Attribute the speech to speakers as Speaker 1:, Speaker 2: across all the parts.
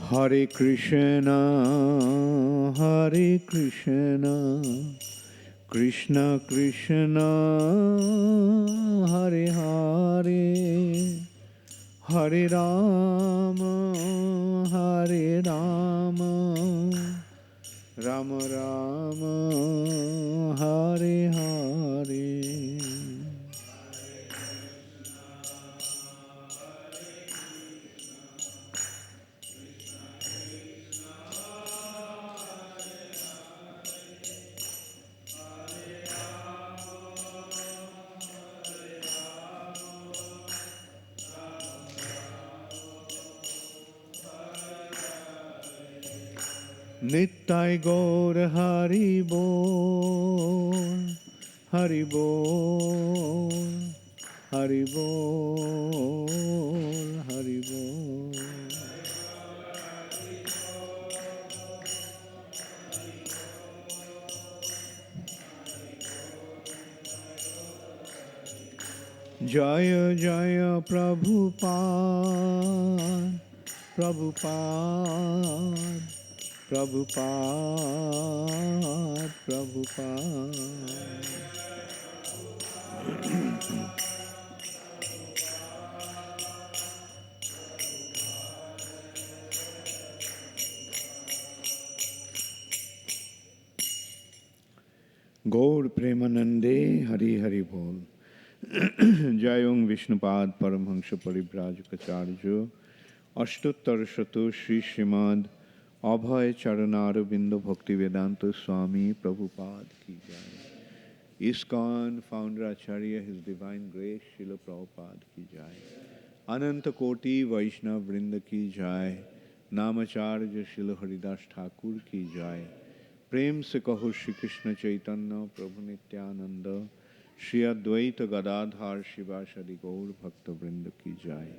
Speaker 1: Hare Krishna, Hare Krishna, Krishna Krishna, Hare Hare, Hare Rama, Hare Rama, Rama Rama, Hare Hare. Nittai Gaur Hari Bol, Hari Bol, Hari Bol, Hari Bol. Jaya Jaya Prabhupada, Prabhupada, Prabhupada, Prabhupada. Gaur Premanande Hari Hari Bol. Jayong Vishnupad Paramhansha Paribrajukacharya Ashtuttar Shato Sri Srimad Abhay Charanara Bindu Bhakti Vedanta Swami Prabhupada Ki Jai. ISKCON Founder Acharya His Divine Grace Srila Prabhupada Ki Jai. Ananta Koti Vaishnav Vrinda Ki Jai. Namacharya Srila Haridas Thakur Ki Jai. प्रेम से कहो श्री कृष्ण चैतन्य प्रभु नित्यानंद श्री अद्वैत गदाधार शिवासदि गौर भक्त वृंद की जाय।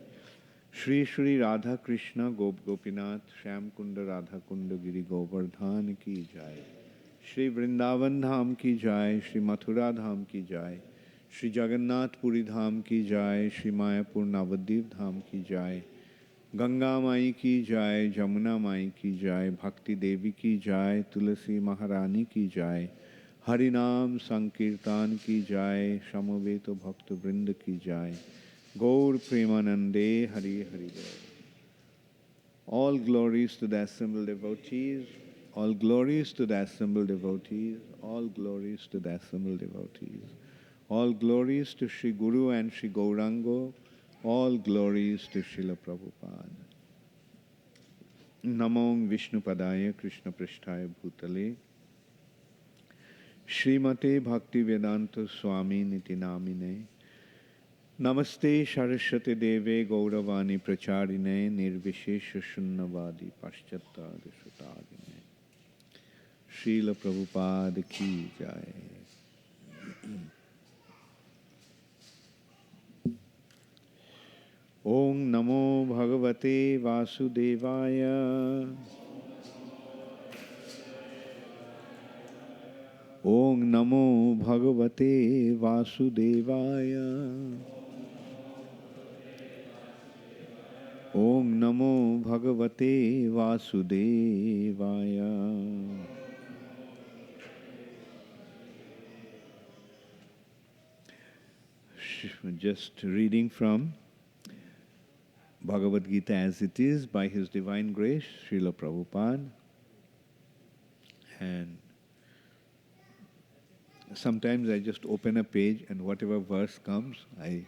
Speaker 1: श्री श्री राधा कृष्ण गोप गोपीनाथ श्याम कुंड राधा कुंड गिरि गोवर्धन की जाय। श्री वृंदावन धाम की जाय, श्री मथुरा धाम की जाय, श्री जगन्नाथपुरी धाम की जाय, श्री मायापुर नवद्वीप धाम की जाय। गंगा माई की जाय, जमुना माई की जाय, भक्ति देवी की जाय, तुलसी महारानी की जाय, हरि नाम संकीर्तन की जाय, समवेत भक्त वृंद की जाय। गौर प्रेमानंदे हरि हरि बोल। All glories to the assembled devotees, all glories to the assembled devotees, all glories to the assembled devotees, all glories to Sri Guru and Sri Gaurango, all glories to Srila Prabhupada. Namo Vishnu Padaya Krishna Prishtaya Bhutale Srimate Bhakti Vedanta Swami Niti Namine Namaste Saraswati Deve Gauravani Pracharine Nirvishesha Shunnavadi Paschatadi Sutadine. Srila Prabhupada Ki Jai. Om Namo Bhagavate Vasudevaya. Om Namo Bhagavate Vasudevaya. Om Namo Bhagavate Vasudevaya. Just reading from Bhagavad Gita as it is by His Divine Grace, Srila Prabhupada. And sometimes I just open a page and whatever verse comes, I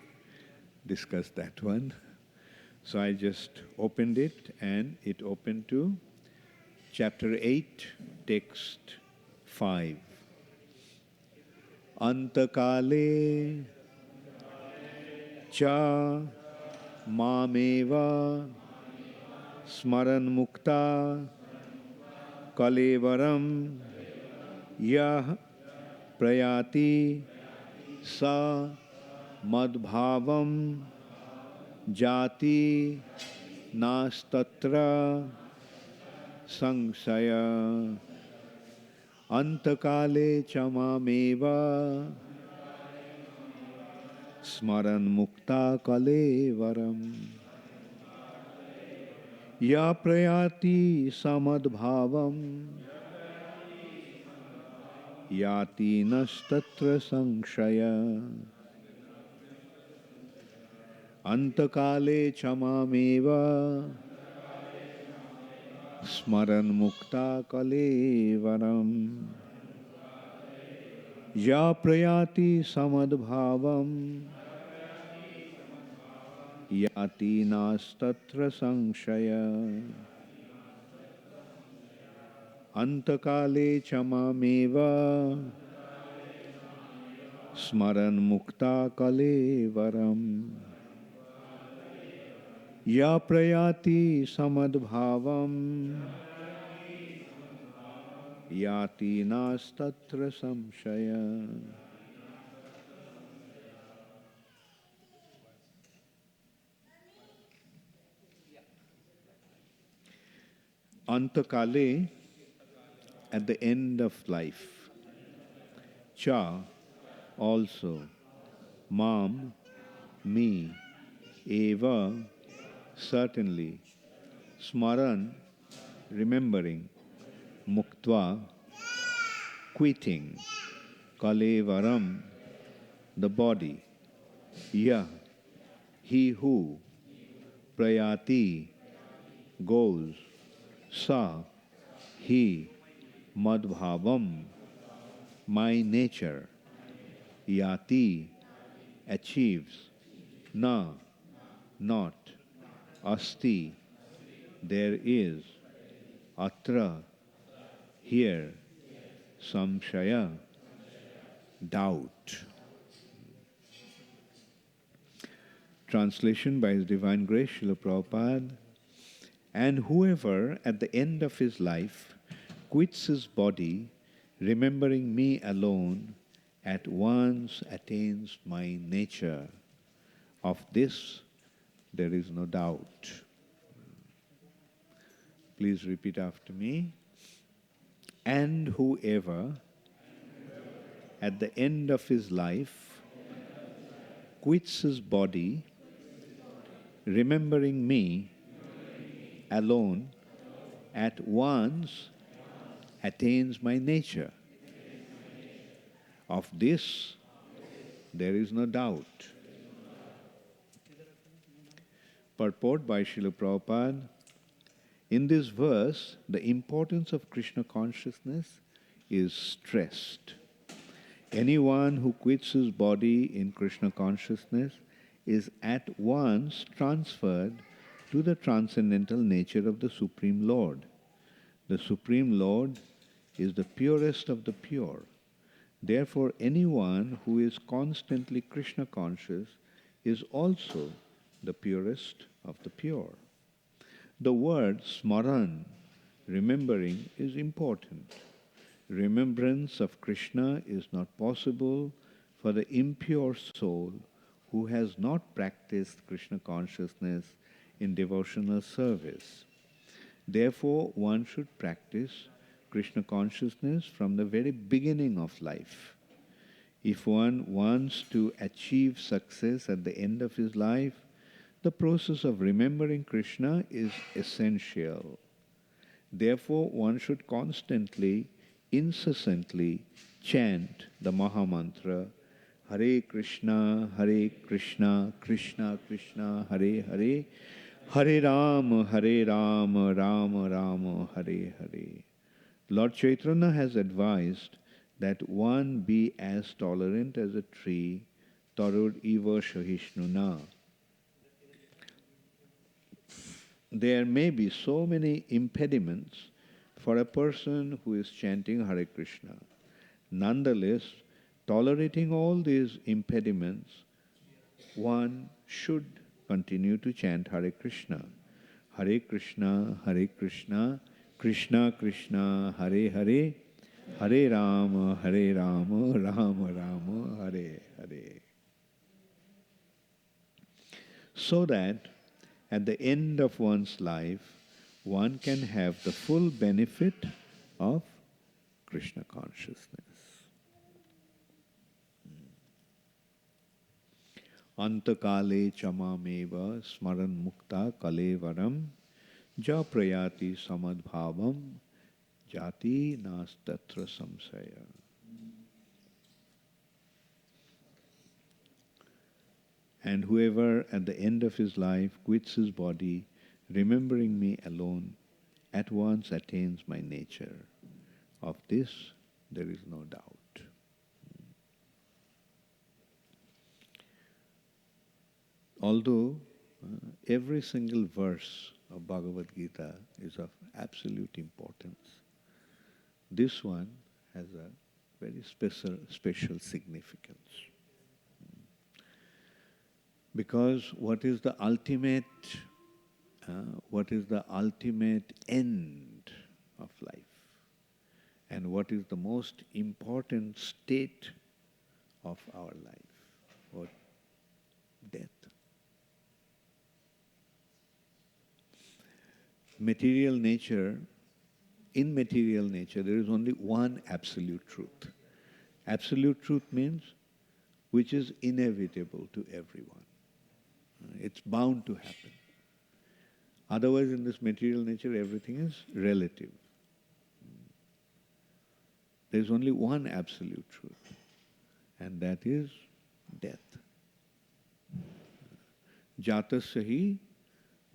Speaker 1: discuss that one. So I just opened it and it opened to chapter 8, text 5. Antakale cha mameva smaran mukta kalevaram yah prayati sa madbhavam jati nastatra sangsaya. Antakale chamameva smaran mukta kalevaram Ya prayati samadbhavam yati nastatra sankshaya antakale chamameva smaran mukta kalevaram. Ya prayati samadbhavam yati nastatra sankshaya antakale chamameva smaran mukta kalevaram. Ya prayati samadbhavam yati nastatra samshaya. Antakale, at the end of life. Cha, also. Mam, me. Eva, certainly. Smaran, remembering. Muktva, quitting. Kalevaram, the body. Ya, he who. Prayati, goes. Sa, he. Madbhavam, my nature. Yati, achieves. Na, not. Asti, there is. Atra, here. Samshaya, doubt. Translation by His Divine Grace, Srila Prabhupada. And whoever at the end of his life quits his body, remembering me alone, at once attains my nature. Of this there is no doubt. Please repeat after me. And whoever at the end of his life quits his body, remembering me alone, at once attains my nature. Of this there is no doubt. Purport by Srila Prabhupada. In this verse, the importance of Krishna consciousness is stressed. Anyone who quits his body in Krishna consciousness is at once transferred to the transcendental nature of the Supreme Lord. The Supreme Lord is the purest of the pure. Therefore, anyone who is constantly Krishna conscious is also the purest of the pure. The word smaran, remembering, is important. Remembrance of Krishna is not possible for the impure soul who has not practiced Krishna consciousness in devotional service. Therefore, one should practice Krishna consciousness from the very beginning of life. If one wants to achieve success at the end of his life, the process of remembering Krishna is essential. Therefore, one should constantly, incessantly chant the Mahamantra, Hare Krishna, Krishna Krishna, Hare Hare, Hare Rama, Rama Rama, Hare Hare. Lord Chaitanya has advised that one be as tolerant as a tree, Tarud Eva Shahishnuna. There may be so many impediments for a person who is chanting Hare Krishna. Nonetheless, tolerating all these impediments, one should continue to chant Hare Krishna. Hare Krishna, Krishna Krishna, Hare Hare, Hare Rama, Rama Rama, Hare Hare. So that at the end of one's life, one can have the full benefit of Krishna consciousness. Antakale chamameva smaran mukta kalevaram Ja prayati samadbhavam jati nastatra samsaya. And whoever at the end of his life quits his body, remembering me alone, at once attains my nature. Of this there is no doubt. Although every single verse of Bhagavad Gita is of absolute importance, this one has a very special significance. Because what is the ultimate end of life? And what is the most important state of our life? What? Death. Material nature, in material nature, there is only one absolute truth. Absolute truth means which is inevitable to everyone. It's bound to happen. Otherwise, in this material nature, everything is relative. There is only one absolute truth, and that is death. Jatasya hi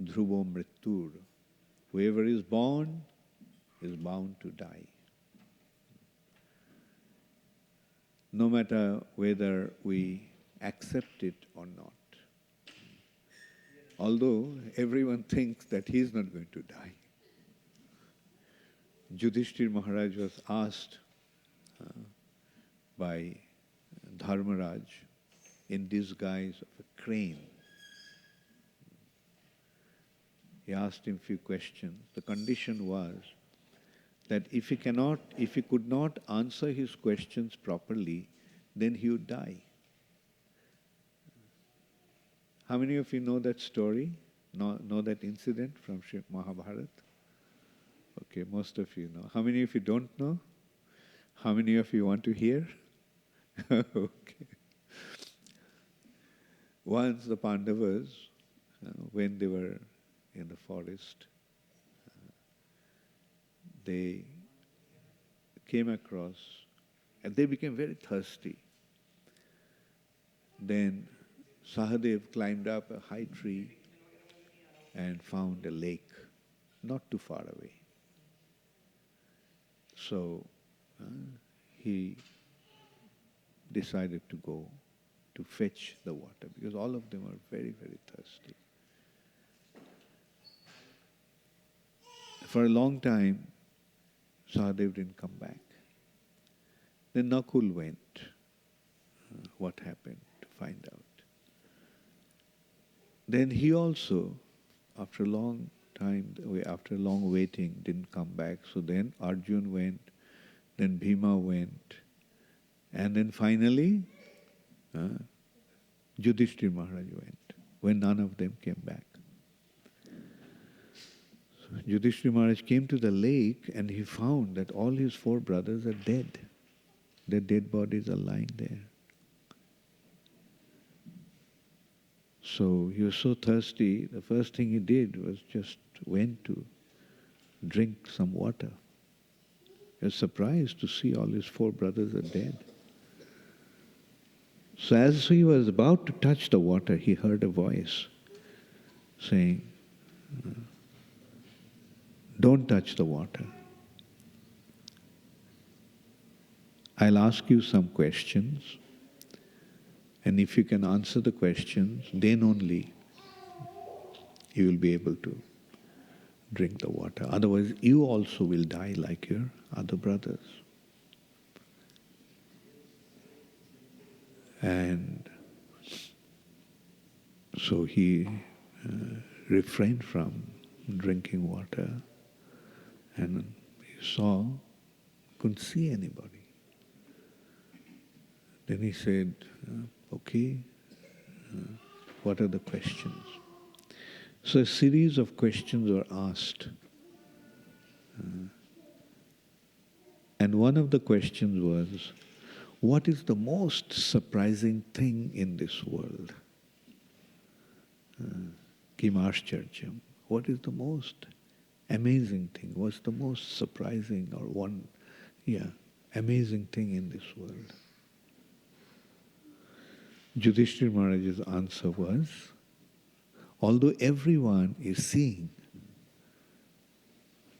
Speaker 1: dhruvo mrittur. Whoever is born is bound to die. No matter whether we accept it or not. Although everyone thinks that he is not going to die. Yudhishthir Maharaj was asked by Dharmaraj in disguise of a crane. He asked him a few questions. The condition was that if he could not answer his questions properly, then he would die. How many of you know that story? Know that incident from Mahabharata? Okay, most of you know. How many of you don't know? How many of you want to hear? Okay. Once the Pandavas, when they were in the forest, they came across, and they became very thirsty. Then Sahadev climbed up a high tree and found a lake not too far away. So he decided to go to fetch the water because all of them are very, very thirsty. For a long time, Sahadev didn't come back. Then Nakul went. What happened to find out? Then he also, after a long time, after long waiting, didn't come back. So then Arjun went, then Bhima went, and then finally Yudhishthir Maharaj went, when none of them came back. So Yudhishthir Maharaj came to the lake and he found that all his 4 brothers are dead. Their dead bodies are lying there. So he was so thirsty, the first thing he did was just went to drink some water. He was surprised to see all his 4 brothers are dead. So as he was about to touch the water, he heard a voice saying, "Don't touch the water. I'll ask you some questions, and if you can answer the questions, then only you will be able to drink the water. Otherwise, you also will die like your other brothers." And so he refrained from drinking water, and he couldn't see anybody. Then he said, "Okay, what are the questions?" So a series of questions were asked. And one of the questions was, what is the most surprising thing in this world? Kim Ashcharjam. What is the most amazing thing? What's the most surprising or amazing thing in this world? Yudhishthira Maharaj's answer was, although everyone is seeing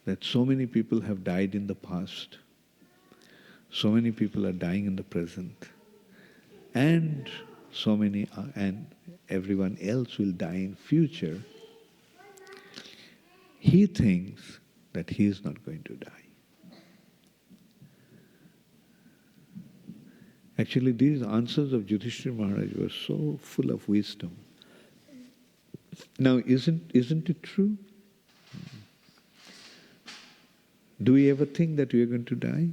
Speaker 1: that so many people have died in the past, so many people are dying in the present, and and everyone else will die in future, he thinks that he is not going to die. Actually, these answers of Yudhishthira Maharaj were so full of wisdom. Now, isn't it true? Do we ever think that we are going to die?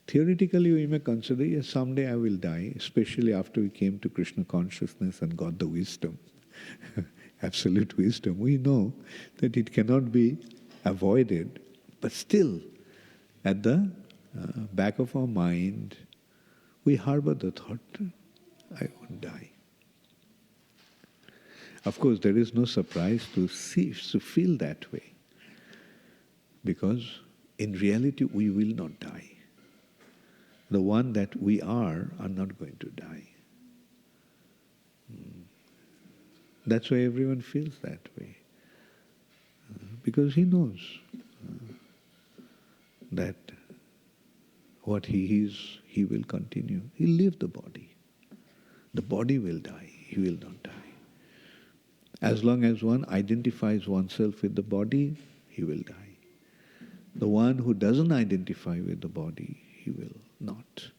Speaker 1: Theoretically, we may consider, yes, someday I will die, especially after we came to Krishna consciousness and got the wisdom, absolute wisdom. We know that it cannot be avoided, but still, at the back of our mind, we harbor the thought, I won't die. Of course, there is no surprise to feel that way, because in reality we will not die. The one that we are not going to die. That's why everyone feels that way. Because he knows that what he is, he will continue. He'll leave the body. The body will die. He will not die. As long as one identifies oneself with the body, he will die. The one who doesn't identify with the body, he will not.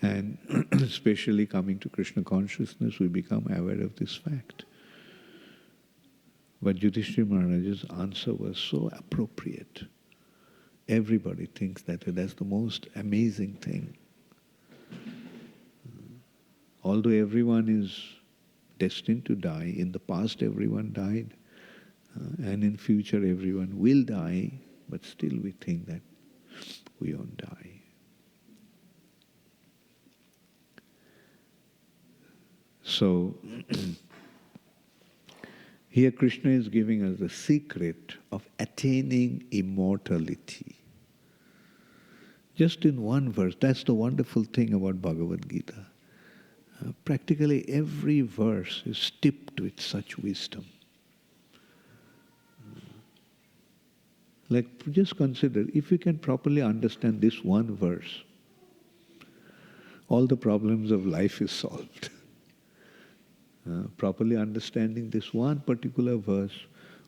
Speaker 1: And especially coming to Krishna consciousness, we become aware of this fact. But Yudhishthira Maharaj's answer was so appropriate. Everybody thinks that that's the most amazing thing. Although everyone is destined to die, in the past everyone died, and in future everyone will die, but still we think that we won't die. So, here Krishna is giving us the secret of attaining immortality. Just in one verse, that's the wonderful thing about Bhagavad Gita. Practically every verse is tipped with such wisdom. Like, just consider, if you can properly understand this one verse, all the problems of life is solved. Properly understanding this one particular verse,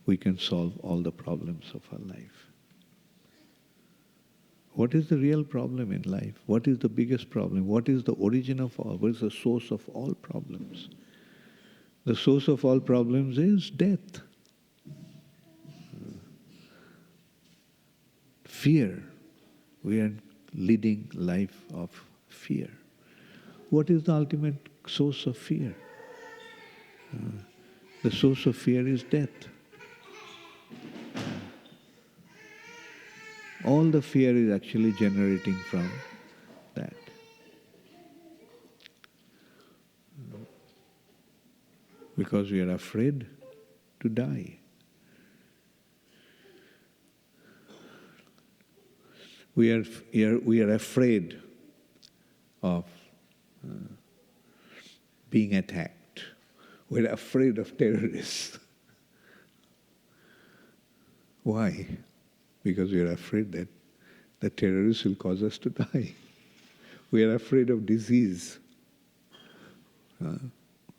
Speaker 1: we can solve all the problems of our life. What is the real problem in life? What is the biggest problem? What is the origin of all? What is the source of all problems? The source of all problems is death. Fear. We are leading life of fear. What is the ultimate source of fear? The source of fear is death. All the fear is actually generating from that. Because we are afraid to die. We are afraid of being attacked. We're afraid of terrorists. Why? Because we are afraid that the terrorists will cause us to die. We are afraid of disease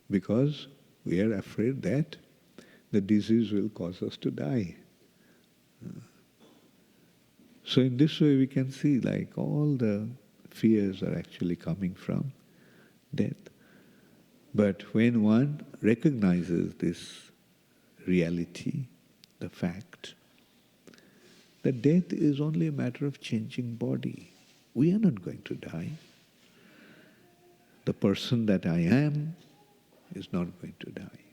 Speaker 1: because we are afraid that the disease will cause us to die. So in this way we can see like all the fears are actually coming from death. But when one recognizes this reality, the fact, that death is only a matter of changing body. We are not going to die. The person that I am is not going to die.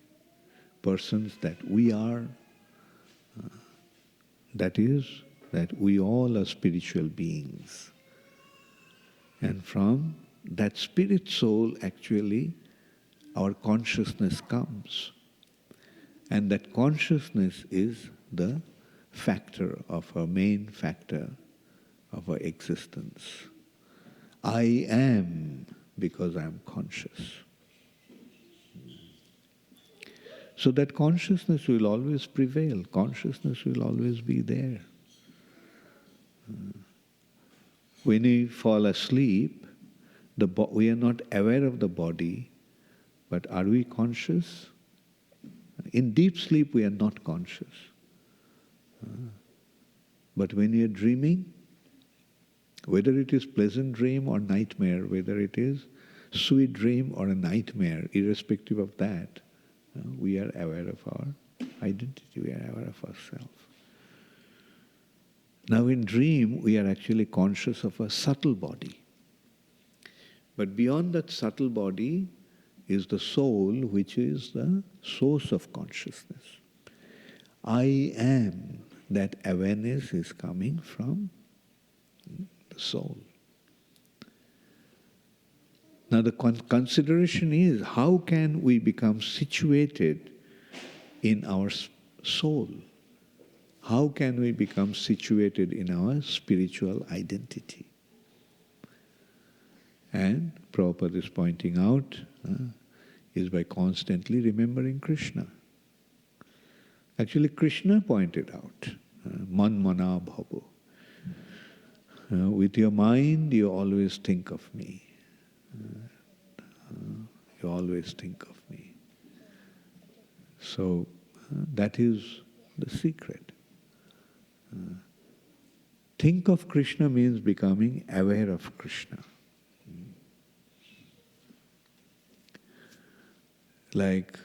Speaker 1: Persons that we are, that is, that we all are spiritual beings. And from that spirit soul, actually, our consciousness comes. And that consciousness is the factor of our main factor of our existence. I am because I am conscious. So that consciousness will always prevail. Consciousness will always be there. When we fall asleep, we are not aware of the body, but are we conscious? In deep sleep, we are not conscious. But when we are dreaming, whether it is pleasant dream or nightmare, whether it is sweet dream or a nightmare, irrespective of that, we are aware of our identity, we are aware of ourselves. Now in dream, we are actually conscious of a subtle body. But beyond that subtle body is the soul, which is the source of consciousness. I am, that awareness is coming from the soul. Now the consideration is, how can we become situated in our soul? How can we become situated in our spiritual identity? And Prabhupada is pointing out, is by constantly remembering Krishna. Actually, Krishna pointed out, man mana bhavo. With your mind, you always think of me. You always think of me. So, that is the secret. Think of Krishna means becoming aware of Krishna. Like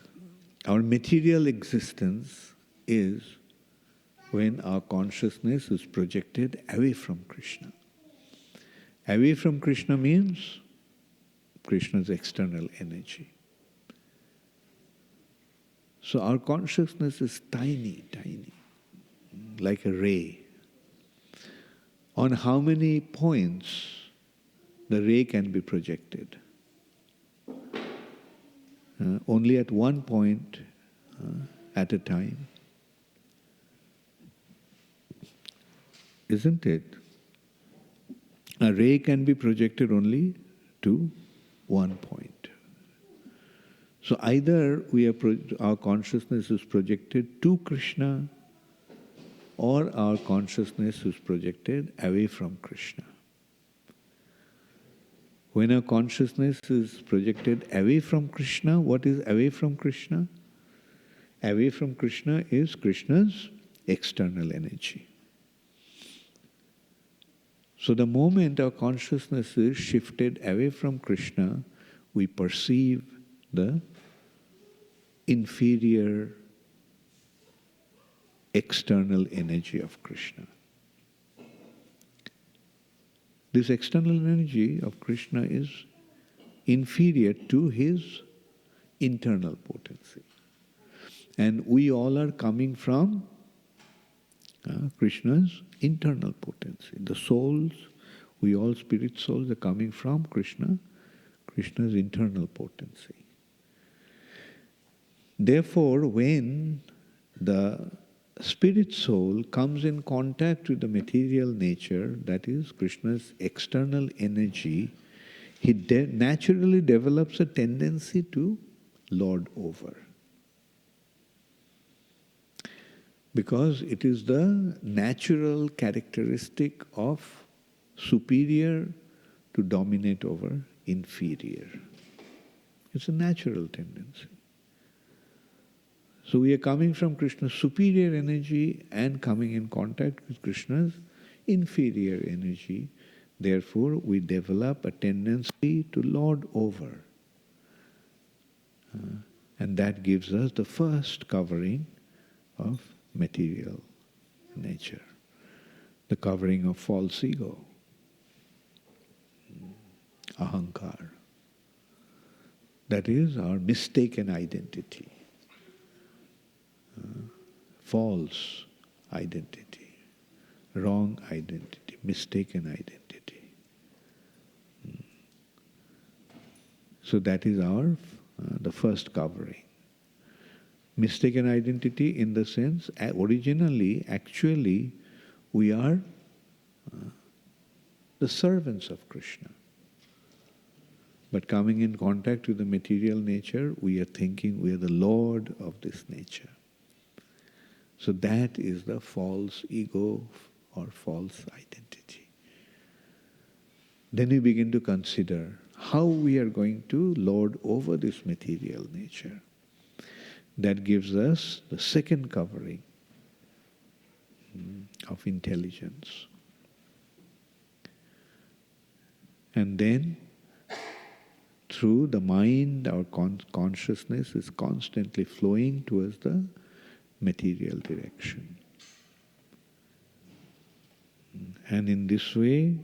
Speaker 1: our material existence is when our consciousness is projected away from Krishna. Away from Krishna means Krishna's external energy. So our consciousness is tiny, tiny, like a ray. On how many points the ray can be projected? Only at one point at a time. Isn't it? A ray can be projected only to one point. So either our consciousness is projected to Krishna, or our consciousness is projected away from Krishna. When our consciousness is projected away from Krishna, what is away from Krishna? Away from Krishna is Krishna's external energy. So the moment our consciousness is shifted away from Krishna, we perceive the inferior external energy of Krishna. This external energy of Krishna is inferior to his internal potency. And we all are coming from Krishna's internal potency. The souls, we all spirit souls are coming from Krishna, Krishna's internal potency. Therefore, when the spirit soul comes in contact with the material nature, that is Krishna's external energy, he naturally develops a tendency to lord over. Because it is the natural characteristic of superior to dominate over inferior. It's a natural tendency. So we are coming from Krishna's superior energy and coming in contact with Krishna's inferior energy. Therefore, we develop a tendency to lord over. And that gives us the first covering of material nature, the covering of false ego, ahankar. That is our mistaken identity. False identity, wrong identity, mistaken identity. So that is our the first covering. Mistaken identity in the sense, originally, actually, we are the servants of Krishna. But coming in contact with the material nature, we are thinking we are the Lord of this nature. So that is the false ego or false identity. Then we begin to consider how we are going to lord over this material nature. That gives us the second covering of intelligence. And then, through the mind, our consciousness is constantly flowing towards the material direction. And in this way,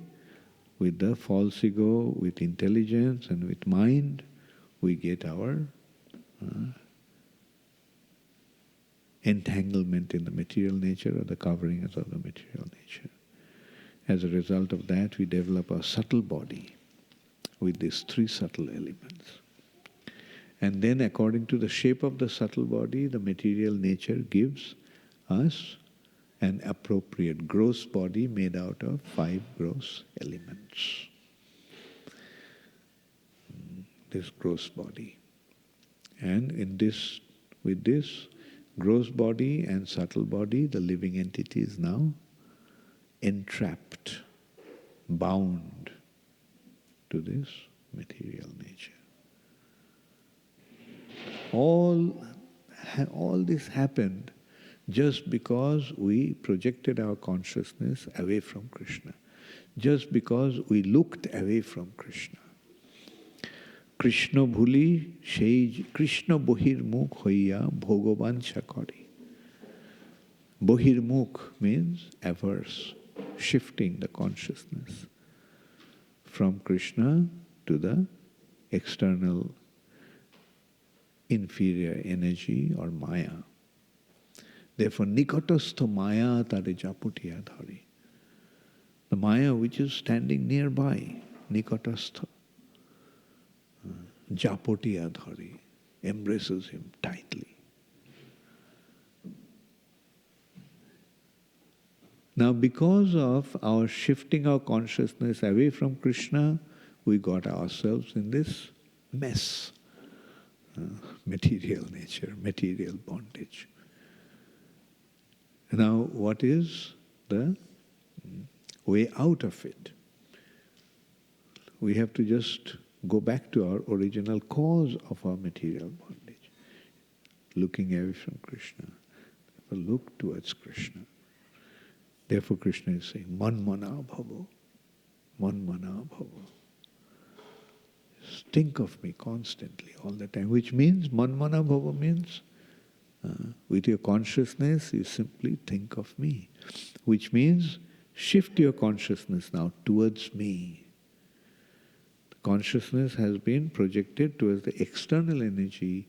Speaker 1: with the false ego, with intelligence and with mind, we get our entanglement in the material nature or the covering of the material nature. As a result of that, we develop a subtle body with these three subtle elements. And then according to the shape of the subtle body, the material nature gives us an appropriate gross body made out of 5 gross elements. This gross body. And with this gross body and subtle body, the living entity is now entrapped, bound to this material nature. All this happened just because we projected our consciousness away from Krishna, just because we looked away from Krishna. Krishna bhuli সেই Krishna বহির্মুখ হইয়া ভোগবাঞ্ছা করে. Bohirmukh means averse, shifting the consciousness from Krishna to the external inferior energy or Maya. Therefore, nikatastha Maya tare japutiya dhari. The Maya which is standing nearby, nikatastha, japutiya dhari, embraces him tightly. Now, because of our shifting our consciousness away from Krishna, we got ourselves in this mess. Material nature, material bondage. Now, what is the way out of it? We have to just go back to our original cause of our material bondage. Looking away from Krishna. Look towards Krishna. Therefore, Krishna is saying, Manmana bhavo, Manmana bhavo. Think of me constantly, all the time. Which means, Manmana bhava means, with your consciousness, you simply think of me. Which means, shift your consciousness now towards me. The consciousness has been projected towards the external energy.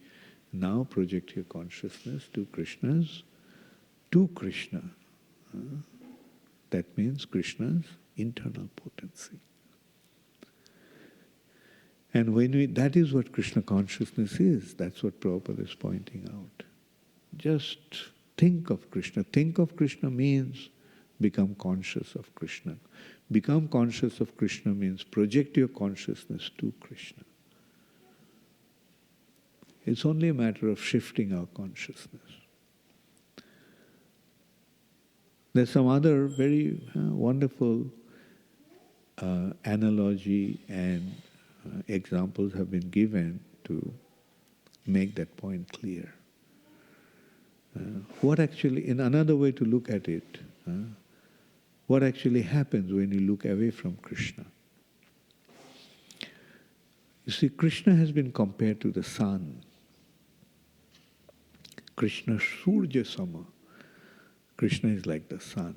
Speaker 1: Now project your consciousness to Krishna. That means Krishna's internal potency. And that is what Krishna consciousness is. That's what Prabhupada is pointing out. Just think of Krishna. Think of Krishna means become conscious of Krishna. Become conscious of Krishna means project your consciousness to Krishna. It's only a matter of shifting our consciousness. There's some other very wonderful analogy and examples have been given to make that point clear. What actually, in another way to look at it, what actually happens when you look away from Krishna? You see, Krishna has been compared to the sun. Krishna Surya Sama. Krishna is like the sun.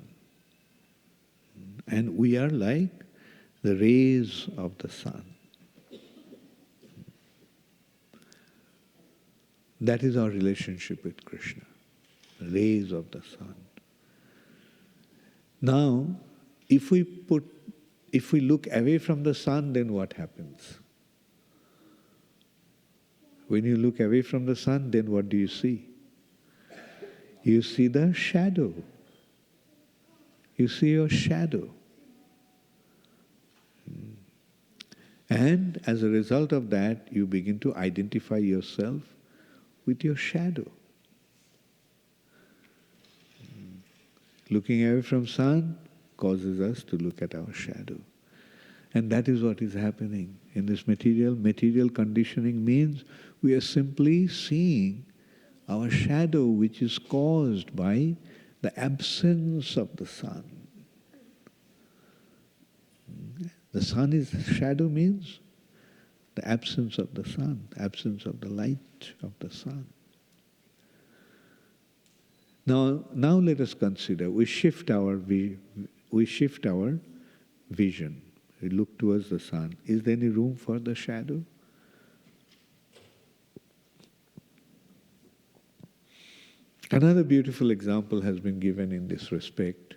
Speaker 1: And we are like the rays of the sun. That is our relationship with Krishna, the rays of the sun. Now, if we look away from the sun, then what happens? When you look away from the sun, then what do you see? You see the shadow. You see your shadow. And as a result of that, you begin to identify yourself with your shadow. Looking away from sun causes us to look at our shadow. And that is what is happening in this material. Material conditioning means we are simply seeing our shadow, which is caused by the absence of the sun. The sun is shadow means the absence of the sun, absence of the light of the sun. Now let us consider. We shift our vision. We look towards the sun. Is there any room for the shadow? Another beautiful example has been given in this respect,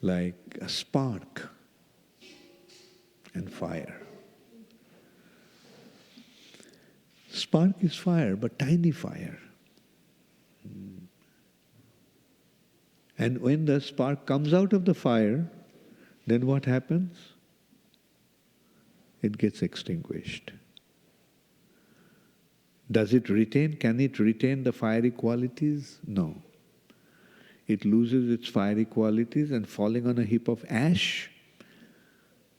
Speaker 1: like a spark and fire. Spark is fire, but tiny fire. And when the spark comes out of the fire, then what happens? It gets extinguished. Does it retain? Can it retain the fiery qualities? No. It loses its fiery qualities, and falling on a heap of ash,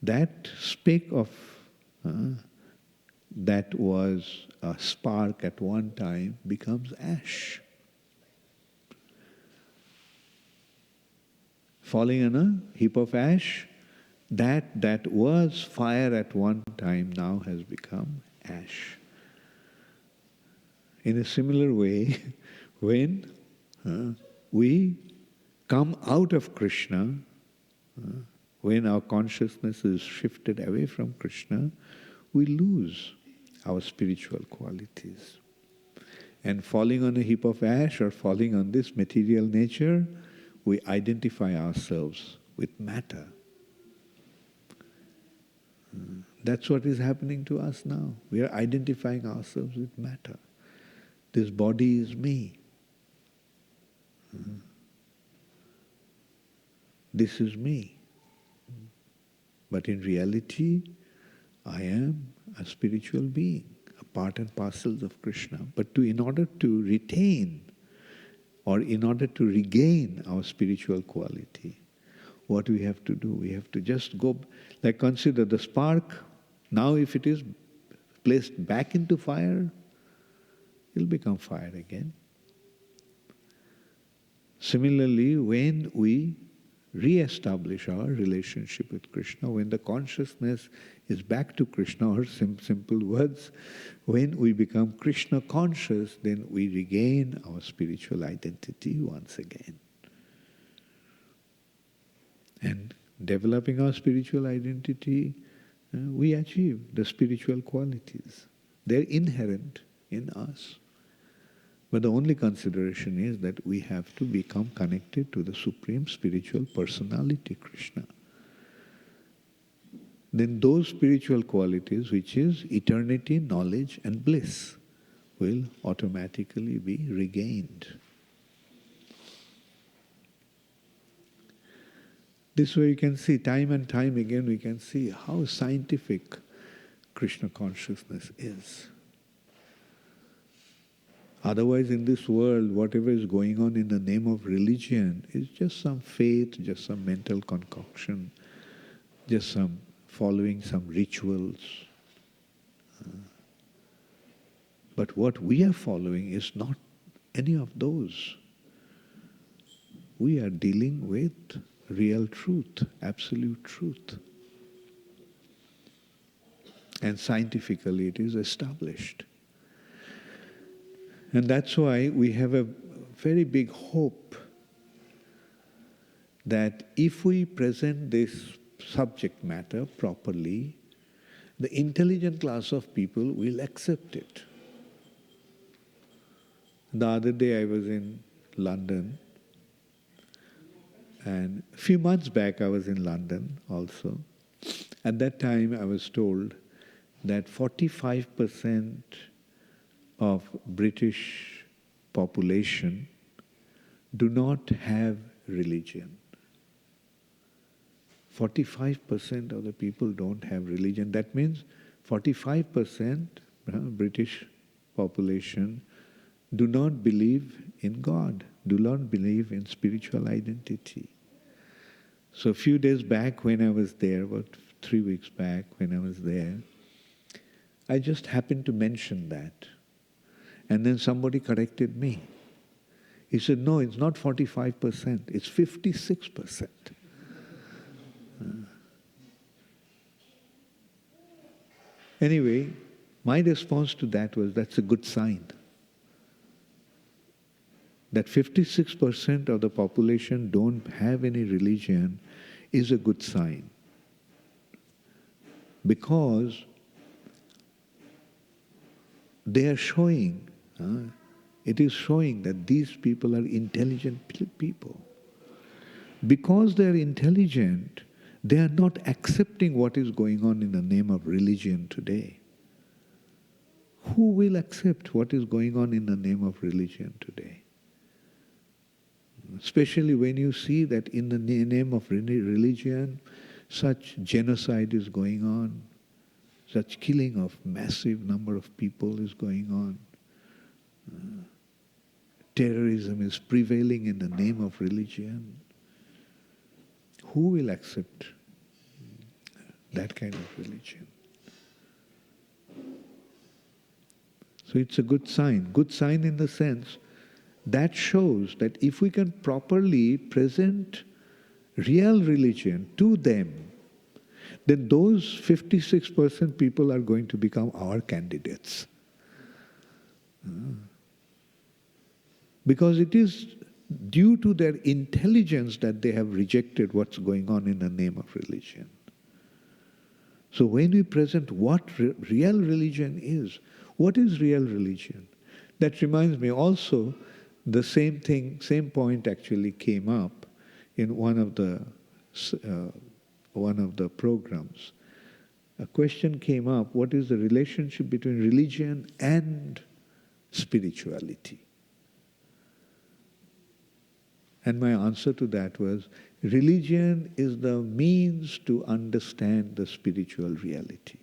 Speaker 1: that speck of that was a spark at one time becomes ash. Falling on a heap of ash, that was fire at one time now has become ash. In a similar way, when we come out of Krishna, when our consciousness is shifted away from Krishna, we lose our spiritual qualities. And falling on a heap of ash or falling on this material nature, we identify ourselves with matter. That's what is happening to us now. We are identifying ourselves with matter. This body is me. This is me. But in reality, I am a spiritual being, a part and parcel of Krishna. But in order to retain or in order to regain our spiritual quality, what we have to do? We have to just go, like consider the spark. Now if it is placed back into fire, it will become fire again. Similarly, when we re-establish our relationship with Krishna, when the consciousness is back to Krishna, or simple words, when we become Krishna conscious, then we regain our spiritual identity once again. And developing our spiritual identity, we achieve the spiritual qualities. They're inherent in us. But the only consideration is that we have to become connected to the Supreme Spiritual Personality, Krishna. Then those spiritual qualities, which is eternity, knowledge and bliss, will automatically be regained. This way you can see, time and time again, we can see how scientific Krishna consciousness is. Otherwise, in this world, whatever is going on in the name of religion is just some faith, just some mental concoction, just some following some rituals. But what we are following is not any of those. We are dealing with real truth, absolute truth. And scientifically it is established. And that's why we have a very big hope that if we present this subject matter properly, the intelligent class of people will accept it. The other day I was in London, and a few months back I was in London also. At that time I was told that 45% of British population do not have religion. 45% of the people don't have religion. That means 45% British population do not believe in God, do not believe in spiritual identity. So a few days back when I was there, about 3 weeks back when I was there, I just happened to mention that. And then somebody corrected me. He said, no, it's not 45%, it's 56%. Anyway, my response to that was, that's a good sign. That 56% of the population don't have any religion is a good sign. Because they are showing, it is showing that these people are intelligent people. Because they are intelligent, they are not accepting what is going on in the name of religion today. Who will accept what is going on in the name of religion today? Especially when you see that in the name of religion, such genocide is going on, such killing of massive number of people is going on. Terrorism is prevailing in the name of religion. Who will accept that kind of religion? So it's a good sign. Good sign in the sense that shows that if we can properly present real religion to them, then those 56% people are going to become our candidates. Because it is due to their intelligence that they have rejected what's going on in the name of religion. So when we present what real religion is, what is real religion? That reminds me also, the same thing, same point actually came up in one of the programs. A question came up, what is the relationship between religion and spirituality? And my answer to that was, religion is the means to understand the spiritual reality.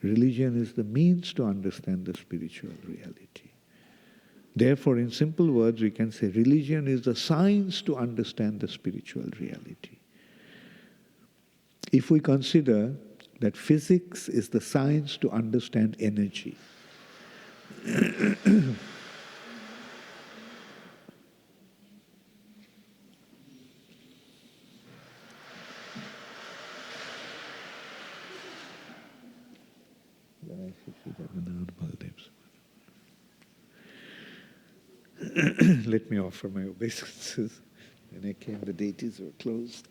Speaker 1: Religion is the means to understand the spiritual reality. Therefore, in simple words, we can say religion is the science to understand the spiritual reality. If we consider that physics is the science to understand energy, let me offer my obeisances. When I came, the deities were closed.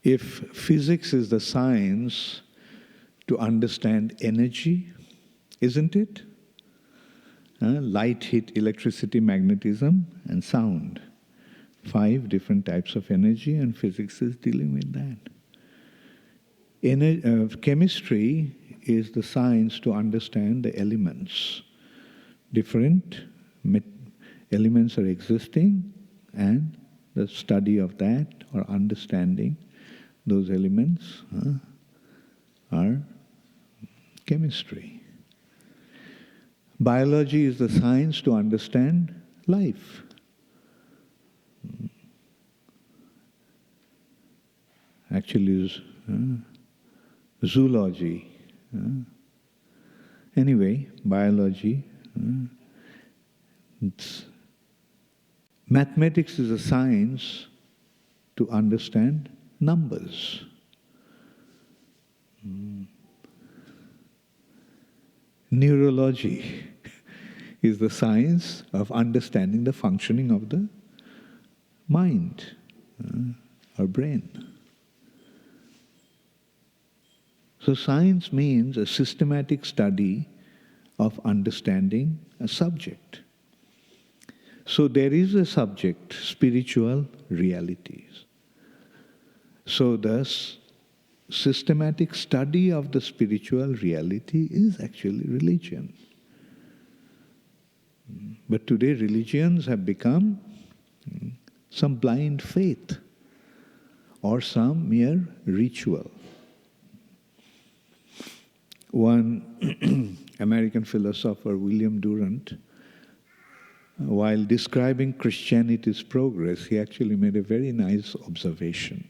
Speaker 1: If physics is the science to understand energy, isn't it? Light, heat, electricity, magnetism, and sound. 5 different types of energy, and physics is dealing with that. Chemistry is the science to understand the elements. Different elements are existing, and the study of that or understanding those elements are chemistry. Biology is the science to understand life. Actually, is zoology. Anyway, biology. Mathematics is a science to understand numbers. Neurology is the science of understanding the functioning of the mind, or brain. So science means a systematic study of understanding a subject. So there is a subject, spiritual realities. So the systematic study of the spiritual reality is actually religion. But today religions have become some blind faith or some mere ritual. One American philosopher, William Durant, while describing Christianity's progress, he actually made a very nice observation,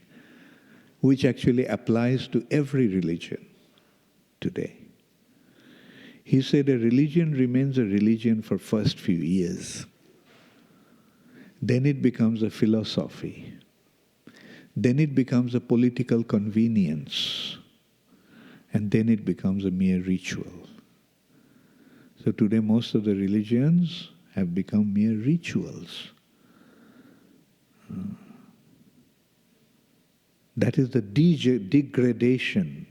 Speaker 1: which actually applies to every religion today. He said a religion remains a religion for first few years. Then it becomes a philosophy. Then it becomes a political convenience. And then it becomes a mere ritual. So today most of the religions have become mere rituals. That is the degradation,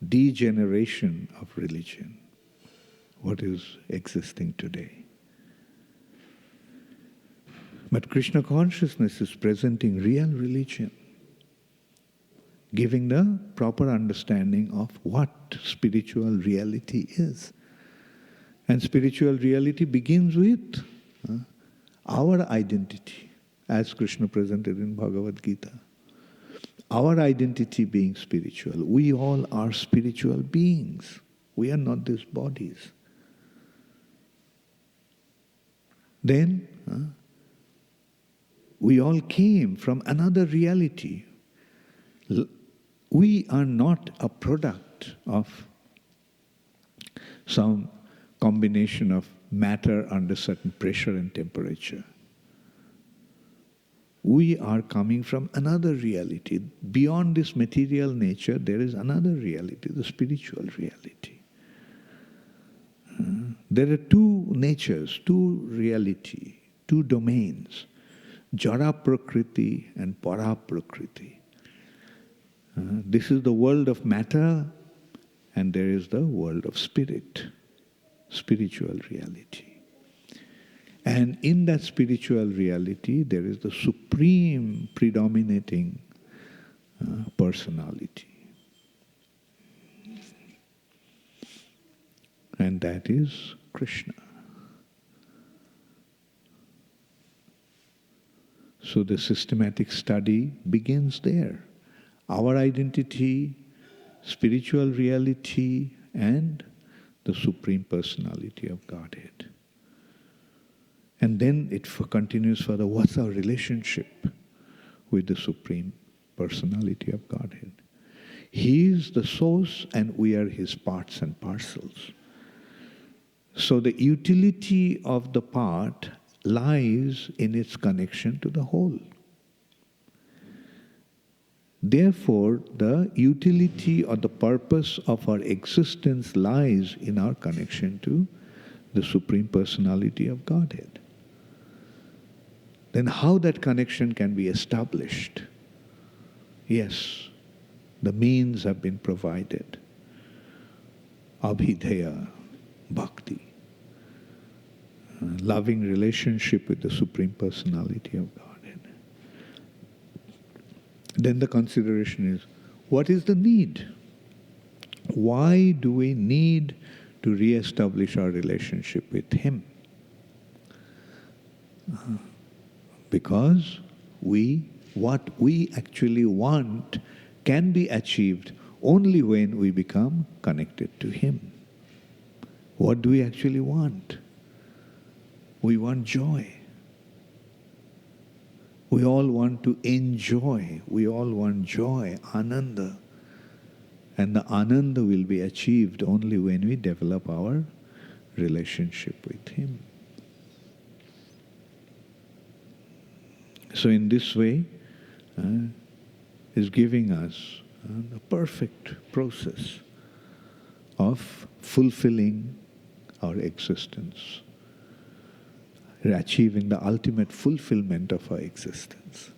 Speaker 1: degeneration of religion, what is existing today. But Krishna consciousness is presenting real religion, giving the proper understanding of what spiritual reality is. And spiritual reality begins with our identity, as Krishna presented in Bhagavad Gita. Our identity being spiritual. We all are spiritual beings. We are not these bodies. Then, we all came from another reality. We are not a product of some combination of matter under certain pressure and temperature. We are coming from another reality. Beyond this material nature, there is another reality, the spiritual reality. There are two natures, two reality, two domains, Jara Prakriti and Para Prakriti. This is the world of matter, and there is the world of spirit, spiritual reality. And in that spiritual reality, there is the supreme predominating personality. And that is Krishna. So the systematic study begins there. Our identity, spiritual reality, and the Supreme Personality of Godhead. And then it continues further, what's our relationship with the Supreme Personality of Godhead? He is the source and we are His parts and parcels. So the utility of the part lies in its connection to the whole. Therefore, the utility or the purpose of our existence lies in our connection to the Supreme Personality of Godhead. Then how that connection can be established? Yes, the means have been provided. Abhidheya, Bhakti, loving relationship with the Supreme Personality of Godhead. Then the consideration is, what is the need? Why do we need to re-establish our relationship with Him? Because what we actually want can be achieved only when we become connected to Him. What do we actually want? We want joy. We all want to enjoy. We all want joy, ananda. And the ananda will be achieved only when we develop our relationship with Him. So in this way, is giving us the perfect process of fulfilling our existence, achieving the ultimate fulfillment of our existence.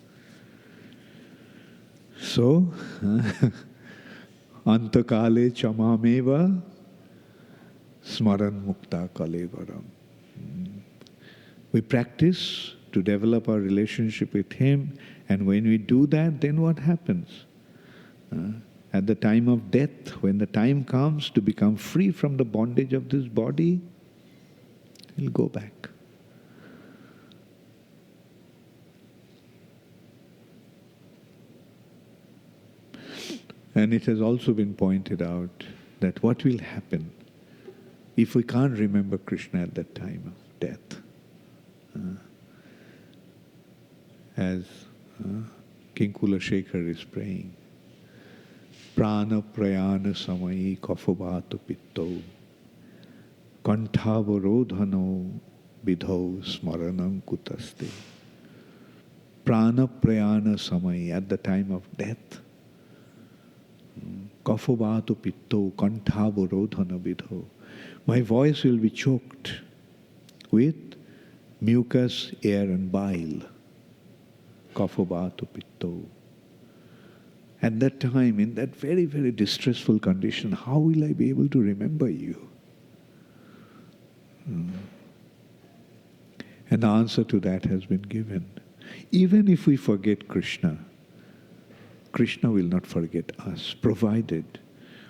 Speaker 1: So, antakale chamameva smaran mukta kalevaram. We practice to develop our relationship with Him, and when we do that, then what happens? At the time of death, when the time comes to become free from the bondage of this body, we'll go back. And it has also been pointed out that what will happen if we can't remember Krishna at that time of death? As Kinkula Shekhar is praying, Prana prayana samayi kafabatu pitto kantavarodhano vidho smaranam kutaste. Prana prayana samayi, at the time of death, kafabatu pitto kantavarodhana vidho, my voice will be choked with mucus, air and bile. Kafabatu pitto. At that time, in that very, very distressful condition, how will I be able to remember you? And the answer to that has been given. Even if we forget Krishna, Krishna will not forget us, provided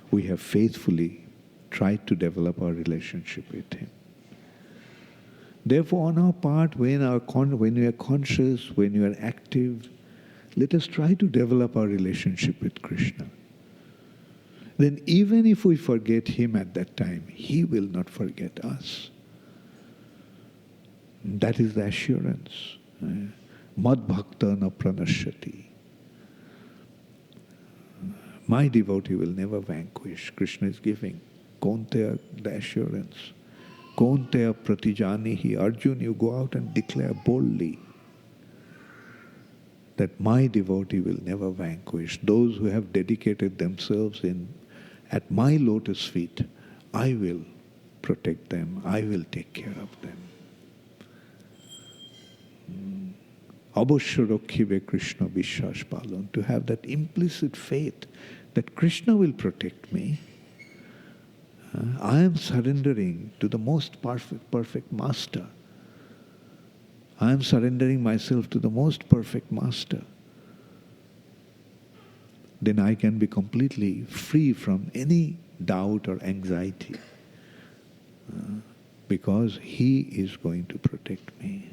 Speaker 1: we have faithfully tried to develop our relationship with Him. Therefore, on our part, when we are conscious, when we are active, let us try to develop our relationship with Krishna. Then even if we forget Him at that time, He will not forget us. That is the assurance. Mad bhakta na pranashyati. My devotee will never vanquish. Krishna is giving Kaunteya the assurance. Kaunteya pratijanihi. Arjun, you go out and declare boldly that my devotee will never vanquish. Those who have dedicated themselves at my lotus feet, I will protect them. I will take care of them. Abhashya rakhibe Krishna vishwas palan. To have that implicit faith that Krishna will protect me. I am surrendering to the most perfect master. I am surrendering myself to the most perfect master. Then I can be completely free from any doubt or anxiety. Because He is going to protect me.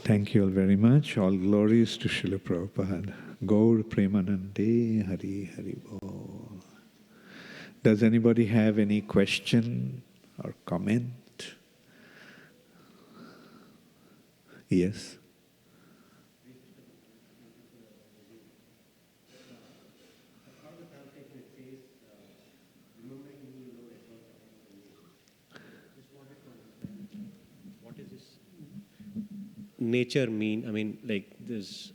Speaker 1: Thank you all very much. All glories to Srila Prabhupada. Gaur Premanande Hari Hari Bol. Does anybody have any question or comment? Yes?
Speaker 2: Nature mean? I mean, like this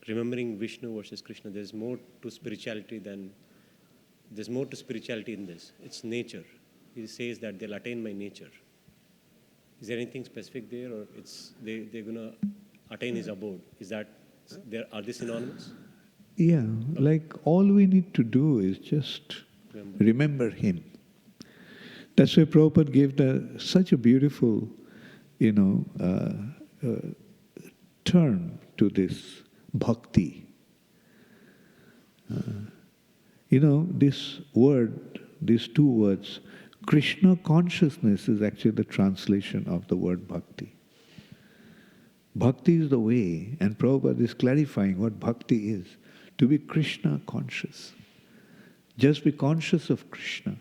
Speaker 2: remembering Vishnu versus Krishna, there's more to spirituality in this. It's nature. He says that they'll attain my nature. Is there anything specific there, or they're gonna attain his abode? Are they synonymous?
Speaker 1: Yeah, like all we need to do is just remember Him. That's why Prabhupada gave such a beautiful, term to this bhakti. This word, these two words, Krishna consciousness is actually the translation of the word bhakti. Bhakti is the way, and Prabhupada is clarifying what bhakti is. To be Krishna conscious. Just be conscious of Krishna,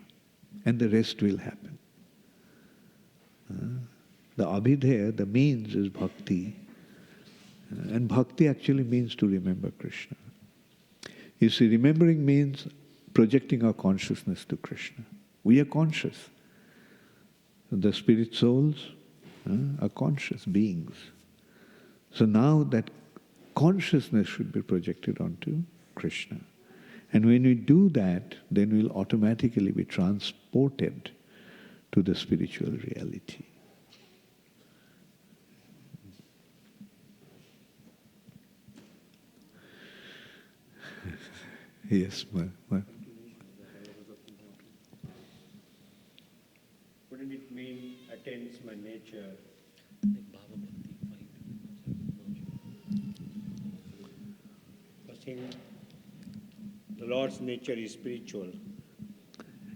Speaker 1: and the rest will happen. The abhidheya, the means, is bhakti. And bhakti actually means to remember Krishna. You see, remembering means projecting our consciousness to Krishna. We are conscious. The spirit souls are conscious beings. So now that consciousness should be projected onto Krishna. And when we do that, then we'll automatically be transported to the spiritual reality. Yes,
Speaker 2: wouldn't it mean attains my nature? Saying the Lord's nature is spiritual.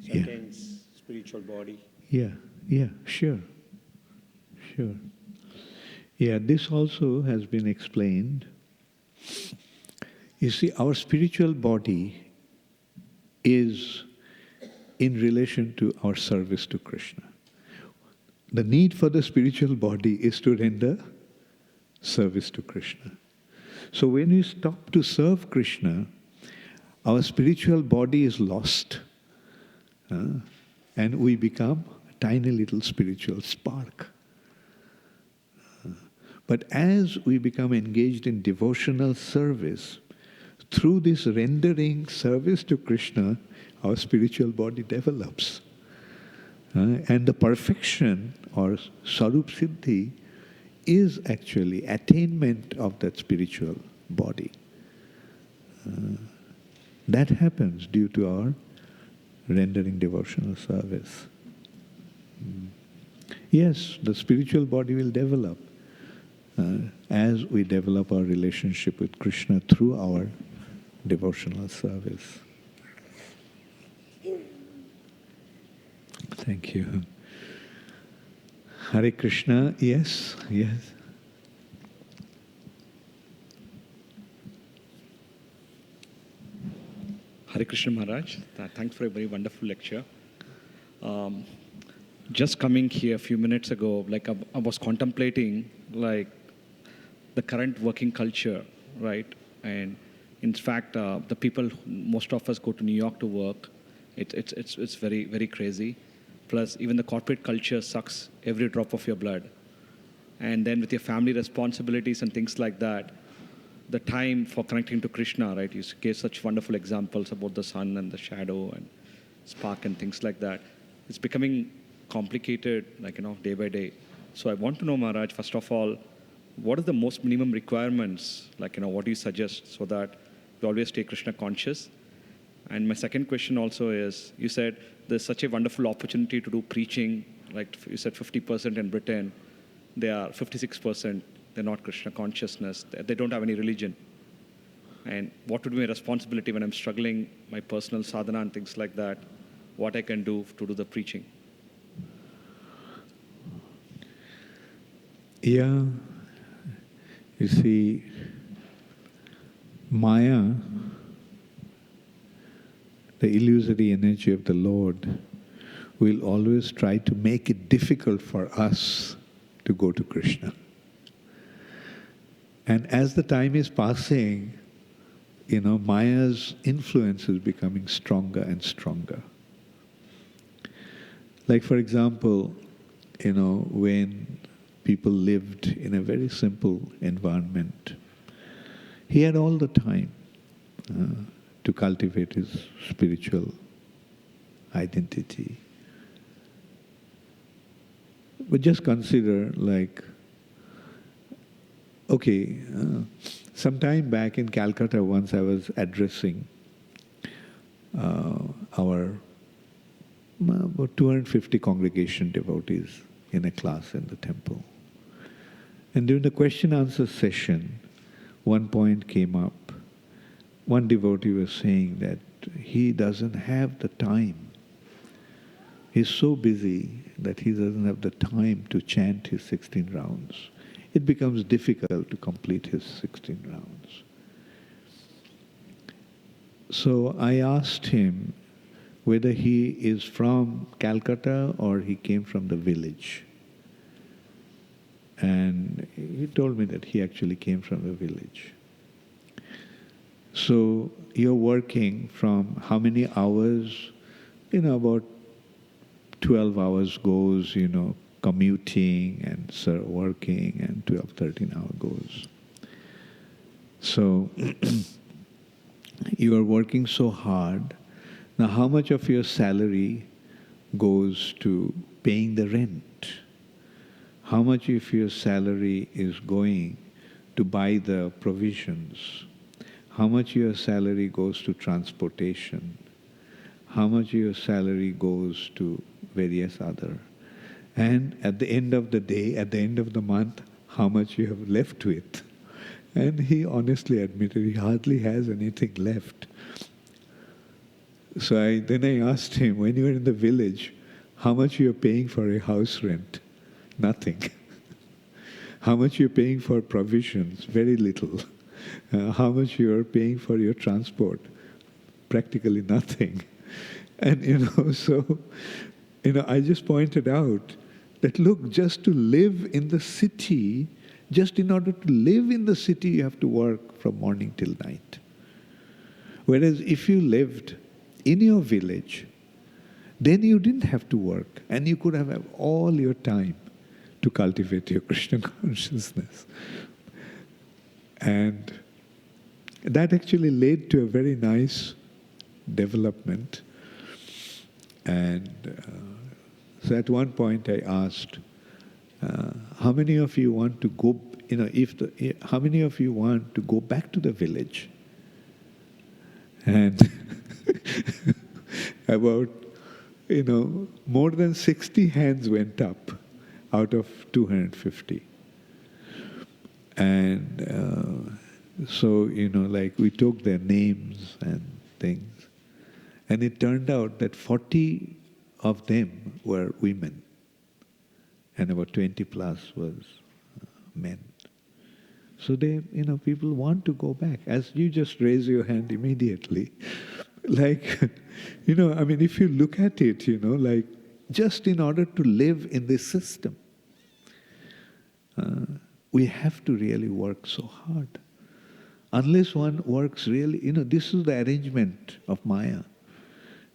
Speaker 2: So attains spiritual body.
Speaker 1: Yeah, sure. Yeah, this also has been explained. You see, our spiritual body is in relation to our service to Krishna. The need for the spiritual body is to render service to Krishna. So when we stop to serve Krishna, our spiritual body is lost. And we become a tiny little spiritual spark. But as we become engaged in devotional service, through this rendering service to Krishna, our spiritual body develops. And the perfection or Sarup Siddhi is actually attainment of that spiritual body. That happens due to our rendering devotional service. Yes, the spiritual body will develop as we develop our relationship with Krishna through our devotional service. Thank you. Hare Krishna, yes.
Speaker 3: Hare Krishna Maharaj, thanks for a very wonderful lecture. Just coming here a few minutes ago, I was contemplating the current working culture, right? And in fact, the people, most of us go to New York to work. It's very, very crazy. Plus, even the corporate culture sucks every drop of your blood. And then with your family responsibilities and things like that, the time for connecting to Krishna, right? You gave such wonderful examples about the sun and the shadow and spark and things like that. It's becoming complicated, day by day. So I want to know, Maharaj, first of all, what are the most minimum requirements? What do you suggest so that we always stay Krishna conscious? And my second question also is, you said there's such a wonderful opportunity to do preaching, like you said 50% in Britain, they are 56%, they're not Krishna consciousness, they don't have any religion. And what would be my responsibility when I'm struggling, my personal sadhana and things like that, what I can do to do the preaching?
Speaker 1: Yeah, you see, Maya, the illusory energy of the Lord, will always try to make it difficult for us to go to Krishna. And as the time is passing, Maya's influence is becoming stronger and stronger. Like, for example, when people lived in a very simple environment, he had all the time to cultivate his spiritual identity. But just consider, some time back in Calcutta, once I was addressing our about 250 congregation devotees in a class in the temple. And during the question-answer session, one point came up. One devotee was saying that he doesn't have the time He's so busy that he doesn't have the time to chant his 16 rounds. It becomes difficult to complete his 16 rounds. So I asked him whether he is from Calcutta or he came from the village. And he told me that he actually came from the village. So you're working from how many hours? About 12 hours goes, commuting and working, and 12, 13 hours goes. So you are working so hard. Now, how much of your salary goes to paying the rent? How much of your salary is going to buy the provisions? How much of your salary goes to transportation? How much of your salary goes to various other? And at the end of the day, at the end of the month, how much you have left with? And he honestly admitted he hardly has anything left. So then I asked him, when you were in the village, how much you are paying for a house rent? Nothing. How much you are paying for provisions? Very little. How much you are paying for your transport? Practically nothing. And I just pointed out that look, just to live in the city, just in order to live in the city, you have to work from morning till night. Whereas if you lived in your village, then you didn't have to work and you could have all your time to cultivate your Krishna consciousness. And that actually led to a very nice development. And so at one point I asked, how many of you want to go, how many of you want to go back to the village? And about, more than 60 hands went up out of 250. And so, we took their names and things. And it turned out that 40 of them were women. And about 20 plus was men. So people want to go back. As you just raise your hand immediately. If you look at it, just in order to live in this system, we have to really work so hard. Unless one works really, this is the arrangement of Maya.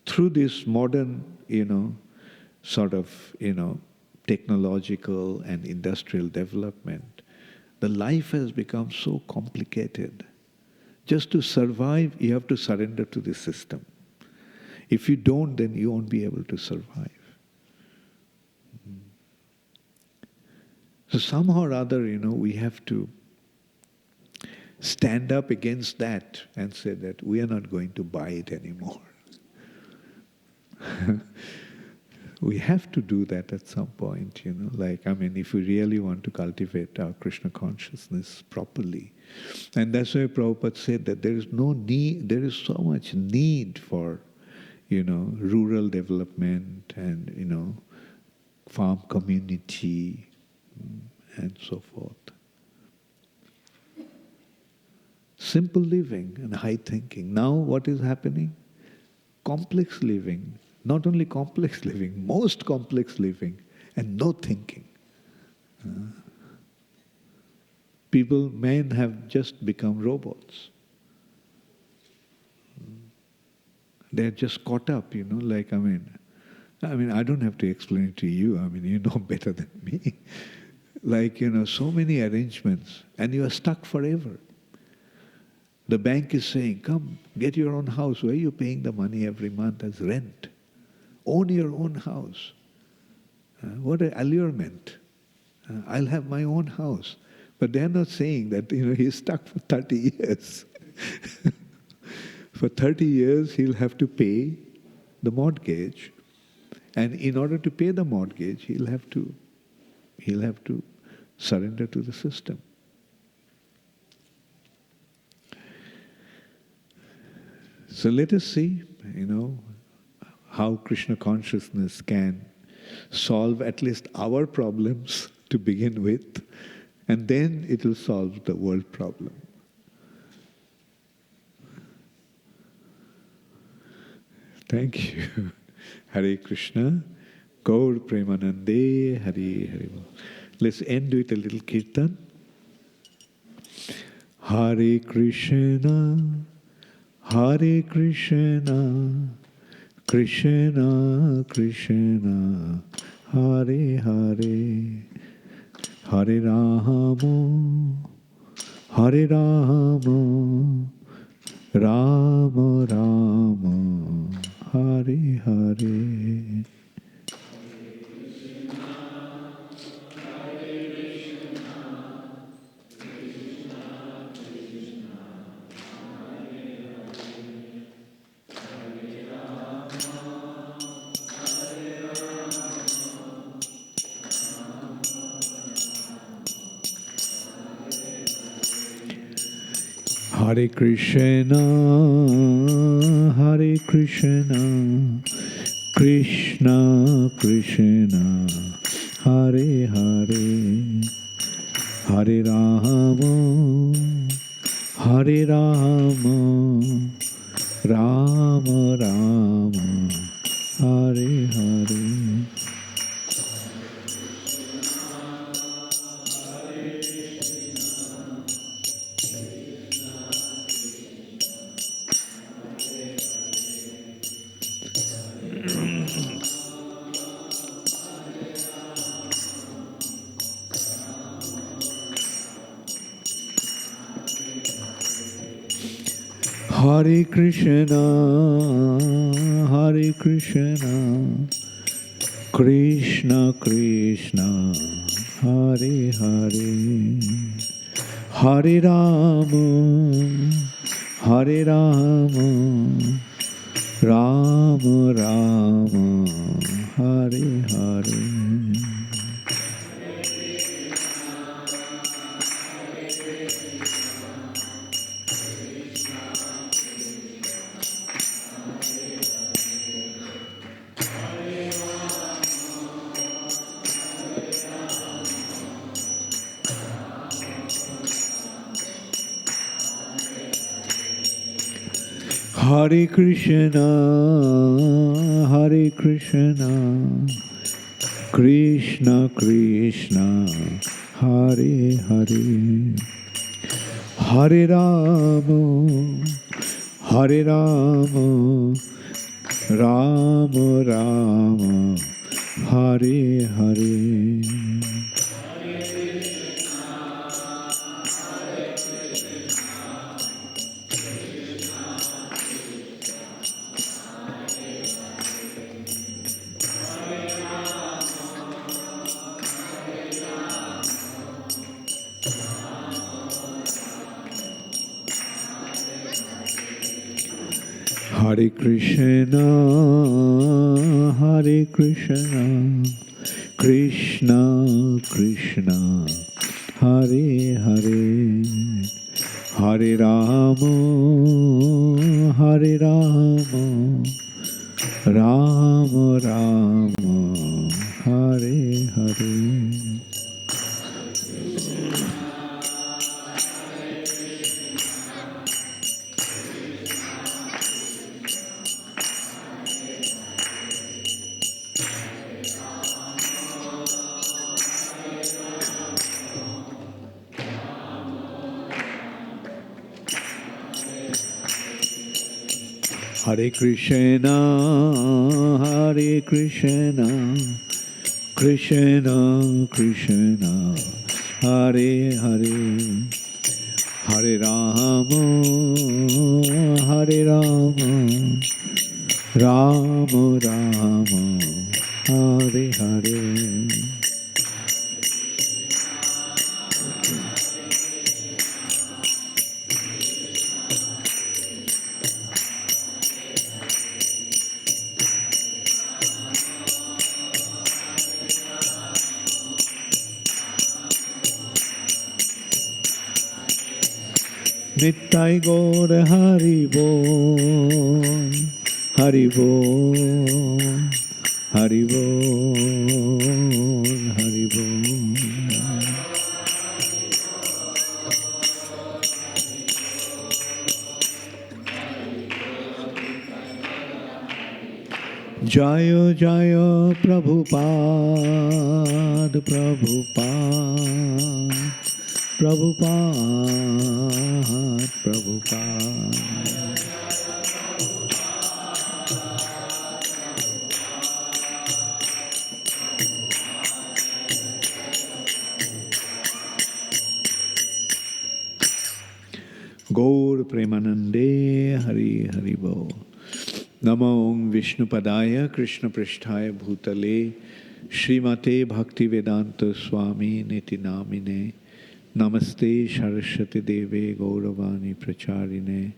Speaker 1: Through this modern, technological and industrial development, the life has become so complicated. Just to survive, you have to surrender to the system. If you don't, then you won't be able to survive. So somehow or other, we have to stand up against that and say that we are not going to buy it anymore. We have to do that at some point, if we really want to cultivate our Krishna consciousness properly. And that's why Prabhupada said that there is so much need for, rural development and, farm community and so forth. Simple living and high thinking. Now what is happening? Complex living. Not only complex living, most complex living, and no thinking. Men have just become robots. They're just caught up, I don't have to explain it to you. You know better than me. So many arrangements, and you are stuck forever. The bank is saying, come, get your own house. Why are you paying the money every month as rent? Own your own house. What an allurement. I'll have my own house. But they're not saying that, he's stuck for 30 years. For 30 years, he'll have to pay the mortgage. And in order to pay the mortgage, he'll have to surrender to the system. So let us see, how Krishna consciousness can solve at least our problems to begin with, and then it will solve the world problem. Thank you. Hare Krishna. Gaur Premanande. Hare Hare. Let's end with a little kirtan. Hare Krishna. Hare Krishna. Krishna Krishna. Hare Hare. Hare Rama. Hare Rama. Rama Rama. Hare Hare. Hare Krishna, Hare Krishna, Krishna Krishna, Hare Hare, Hare Rama, Hare Rama, Rama Rama, Hare Hare. Hare Krishna, Hare Krishna, Krishna Krishna, Hare Hare, Hare Rama, Hare Rama, Rama Rama, Hare Hare. Hare Krishna, Hare Krishna, Krishna Krishna, Hare Hare, Hare Rama, Hare Rama, Rama Rama, Hare Hare. Hare Krishna, Hare Krishna, Krishna Krishna, Hare Hare, Hare Rama, Hare Rama, Rama Rama, Hare Hare. Hare Krishna, Hare Krishna, Krishna Krishna, Hare Hare, Hare Rama, Hare Rama, Rama Rama, Hare Hare. Nittai Gaur Hari Bol, Hari Bol, Hari Bol, Hari Bol. Jaya Jaya Prabhupada, Prabhupada, Prabhupada, Prabhupada. Gaur Premanande Hari Hari Bol. Namo Om Vishnupadaya Krishna Pristhaya Bhutale Srimate Bhakti Vedanta Swami Niti Namine Namaste Saraswati Deve Gauravani Pracharine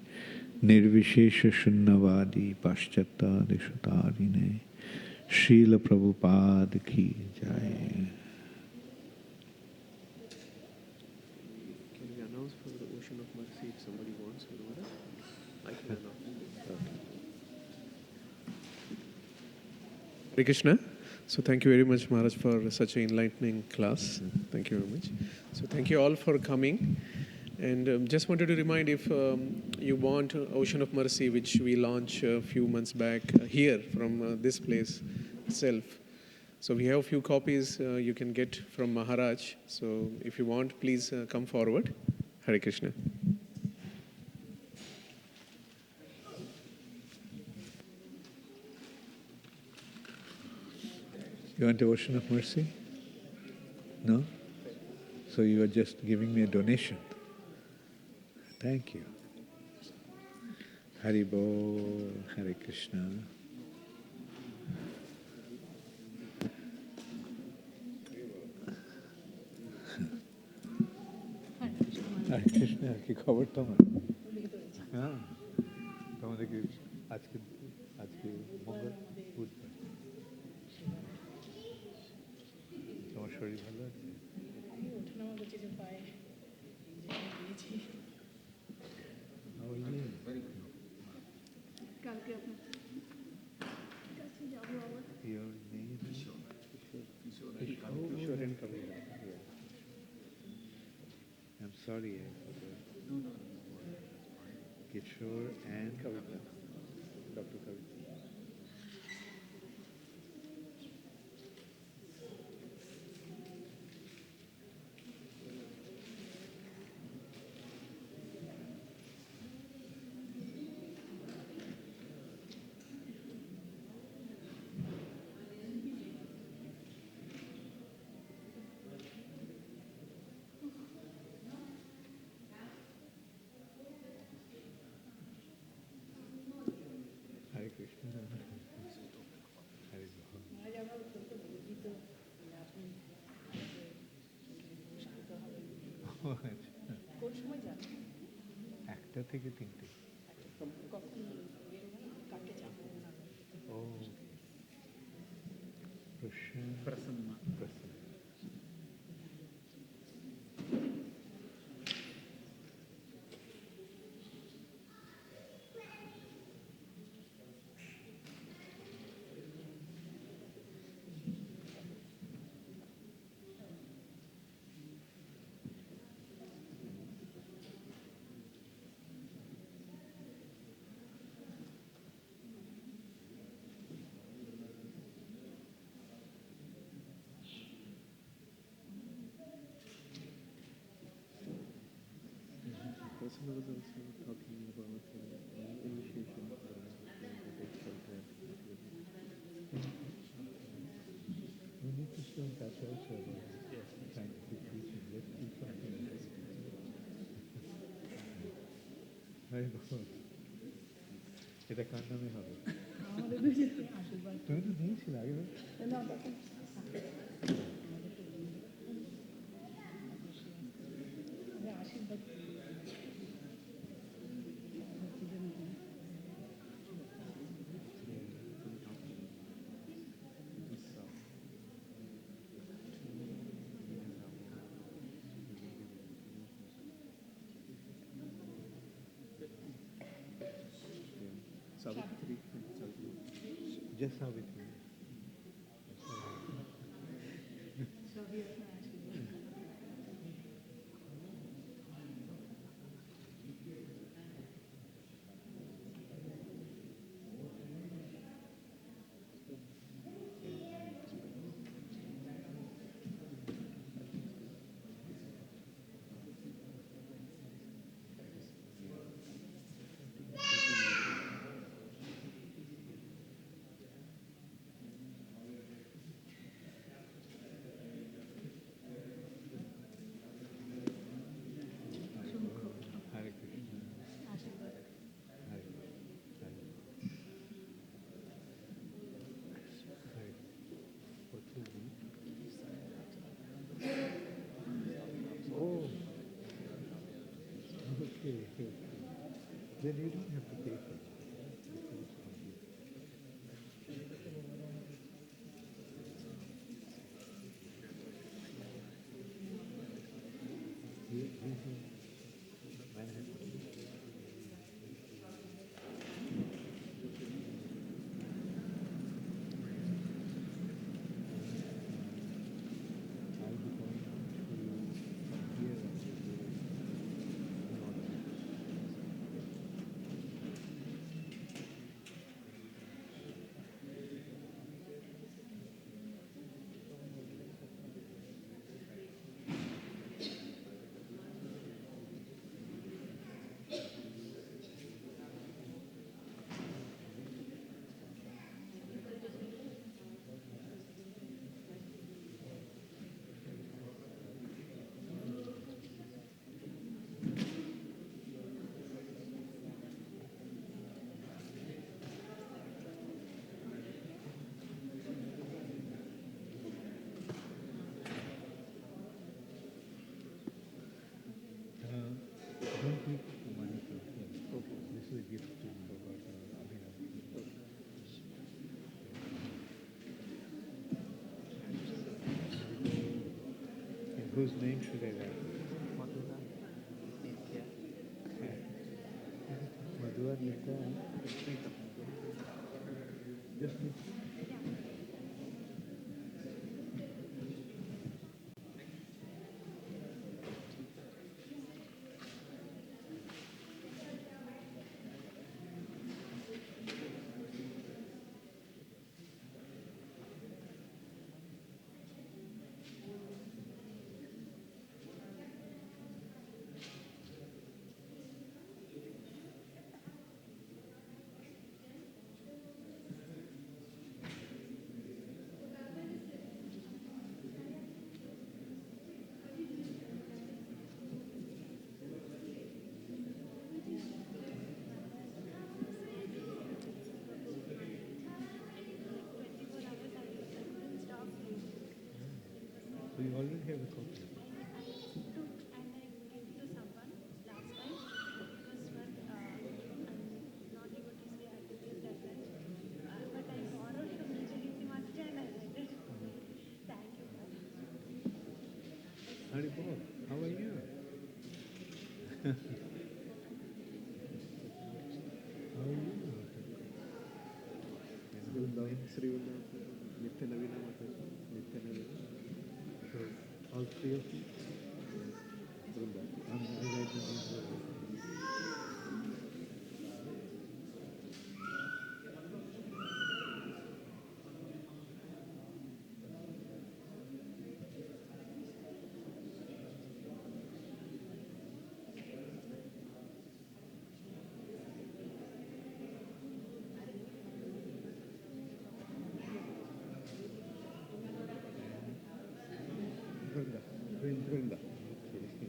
Speaker 1: Nirvishesha Shunnavadi Paschata Deshatarine Srila Prabhupada Ki Jai.
Speaker 4: Can we announce for the Ocean of Mercy if somebody wants to do that? I can announce. Hare Krishna. So thank you very much, Maharaj, for such an enlightening class. Thank you very much. So thank you all for coming. And just wanted to remind, if you want Ocean of Mercy, which we launched a few months back here from this place itself. So we have a few copies you can get from Maharaj. So if you want, please come forward. Hare Krishna.
Speaker 1: You want the Ocean of Mercy? No? So you are just giving me a donation. Thank you. Hari Bol, Hare Krishna. Hare Krishna, কি খবর তোমার? হ্যাঁ, তোমাদের কি আজকে মঙ্গল বুধবার? তোমার শরীর ভালো আছে? How are you? Your name is Kishore and Kavita. I'm sorry, I forgot. Kishore and Kavita. Dr. Kavita. Hare Krishna. Hare Krishna. একটা থেকে তিনটে। ও প্রসন্ন।
Speaker 4: Krishna was also talking about initiation that takes place.
Speaker 1: We need to stay in touch also about scientific teaching. Let's do something. Very good. এটা কার নামে হবে? তুমি তো দিয়েছিলে আগে।
Speaker 4: Savitri,
Speaker 5: just saw with me. Hare Krishna. Hare Hare. What's his name? Oh, okay. Then you don't have to pay for it. He's in Manhattan. I'll be going to here and in order. Don't take money from him. Okay. This is a gift to you. Abhinav. In whose name should I write? Madhura, Nitya, just Nitya. So you already have a copy. Haribol, how are you? How are you? Sri Vrindavan, Nitya Navina Mataji, Nitya Navina. So all three of you? Vrindavan. I'll write the names of you. Vrinda. Vrinda. Okay.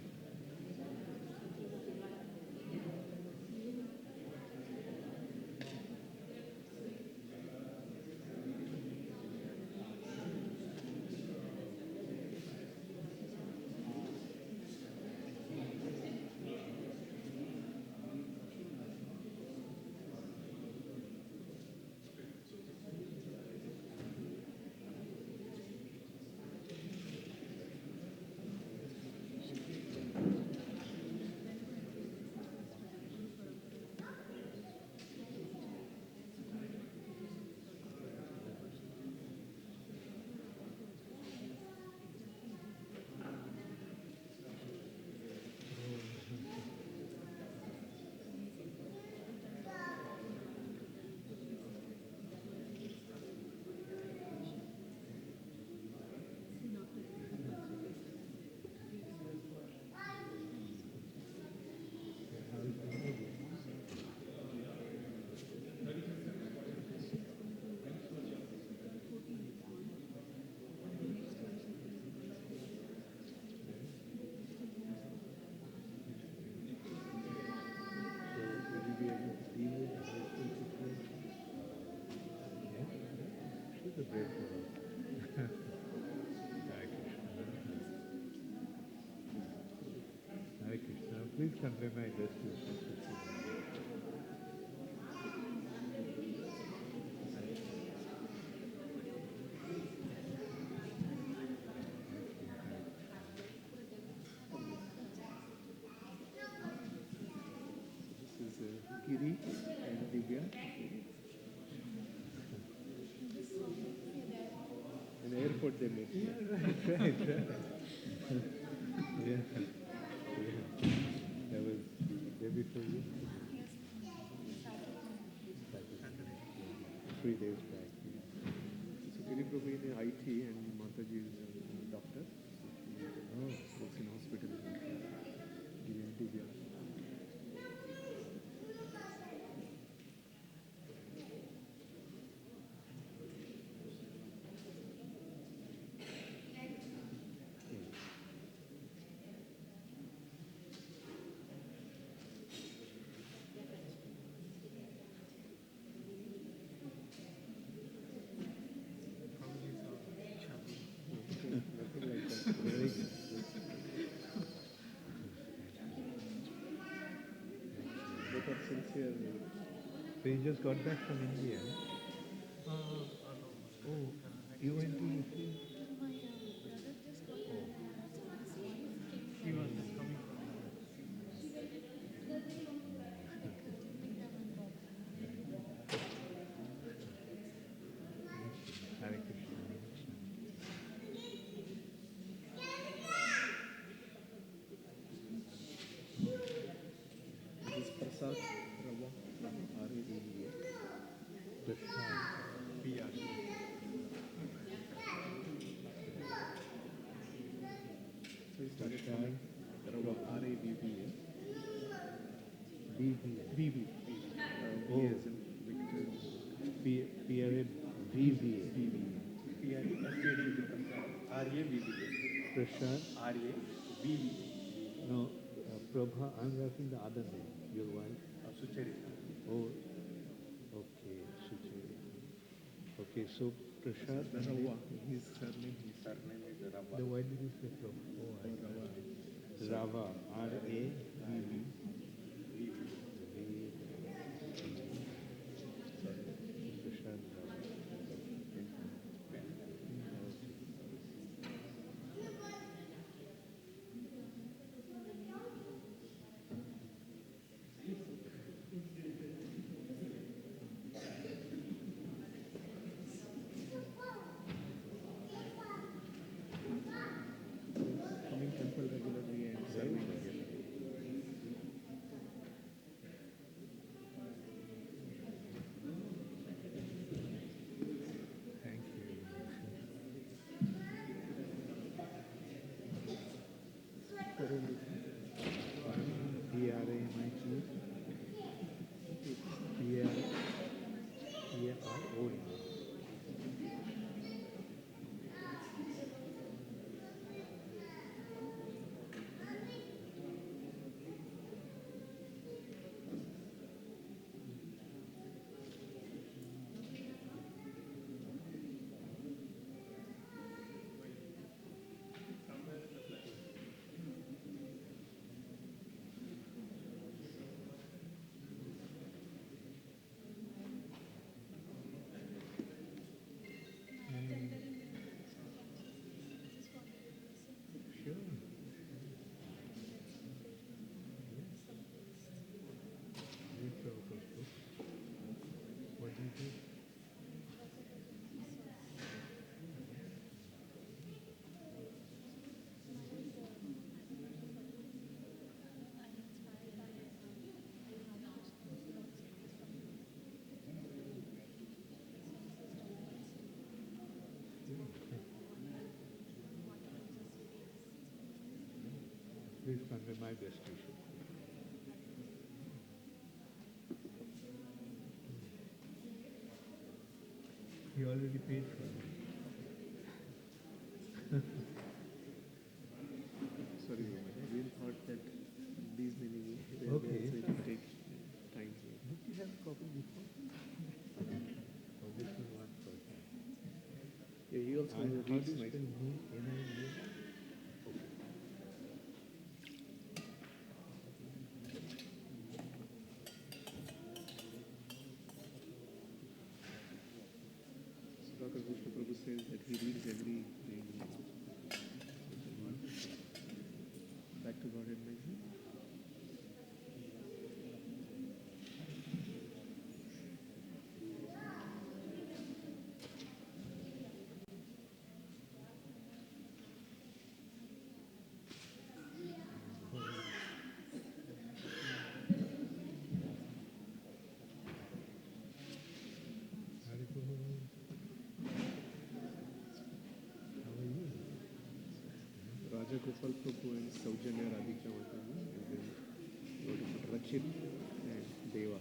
Speaker 5: Please convey my best wishes.
Speaker 4: This is Giri and Divya. In the airport they met.
Speaker 5: Right. Yeah. That was the day before you. Saturday. 3 days back.
Speaker 4: So Giri Prabhu in IT and Mataji is a doctor. She works in hospital. Giri and Divya. Nothing like that.
Speaker 5: Very good.
Speaker 4: Both are sincere.
Speaker 5: So you just got back from India? Oh, you went to Italy?
Speaker 6: He was just coming from
Speaker 5: Hare Krishna.
Speaker 4: This is Prasad Rava, R-A-V-A.
Speaker 5: Krishna.
Speaker 4: P-R. So he started coming. Rava, R-A-V-V-A.
Speaker 5: BV.
Speaker 4: V-V.
Speaker 5: Oh.
Speaker 4: V as in Victor.
Speaker 5: PRA VVA.
Speaker 4: R-A-V-V-A.
Speaker 5: Prashant.
Speaker 4: R-A-V-V-A.
Speaker 5: No, Prabha, I'm writing the other name. Your wife?
Speaker 4: Sucharita.
Speaker 5: Oh, okay, Sucharita. Okay, so Prashant.
Speaker 4: Rava. His surname is Rava.
Speaker 5: Then why did you say Prabha? Oh, I Rava. R-A-V-V. Prashant Rava.
Speaker 4: Coming temple regularly and serving regularly.
Speaker 5: Thank you. P-R-A-M-I-T. P-R-O-N. Sure. Read Prabhupada's book. What do you do? Please convey my best wishes. He already paid for it.
Speaker 4: Sorry, I really thought that these many were
Speaker 5: Okay.
Speaker 4: there, so it would take time.
Speaker 5: Did you have a copy before? Oh, this is one person.
Speaker 4: Yeah, he also
Speaker 5: How do you
Speaker 4: reads
Speaker 5: spell
Speaker 4: nice.
Speaker 5: N-I-A?
Speaker 4: He reads every day. Back to Godhead magazine. Raja Gopal Prabhu and Saujanya Radhika Mataji, and then go to put Rachit and Deva.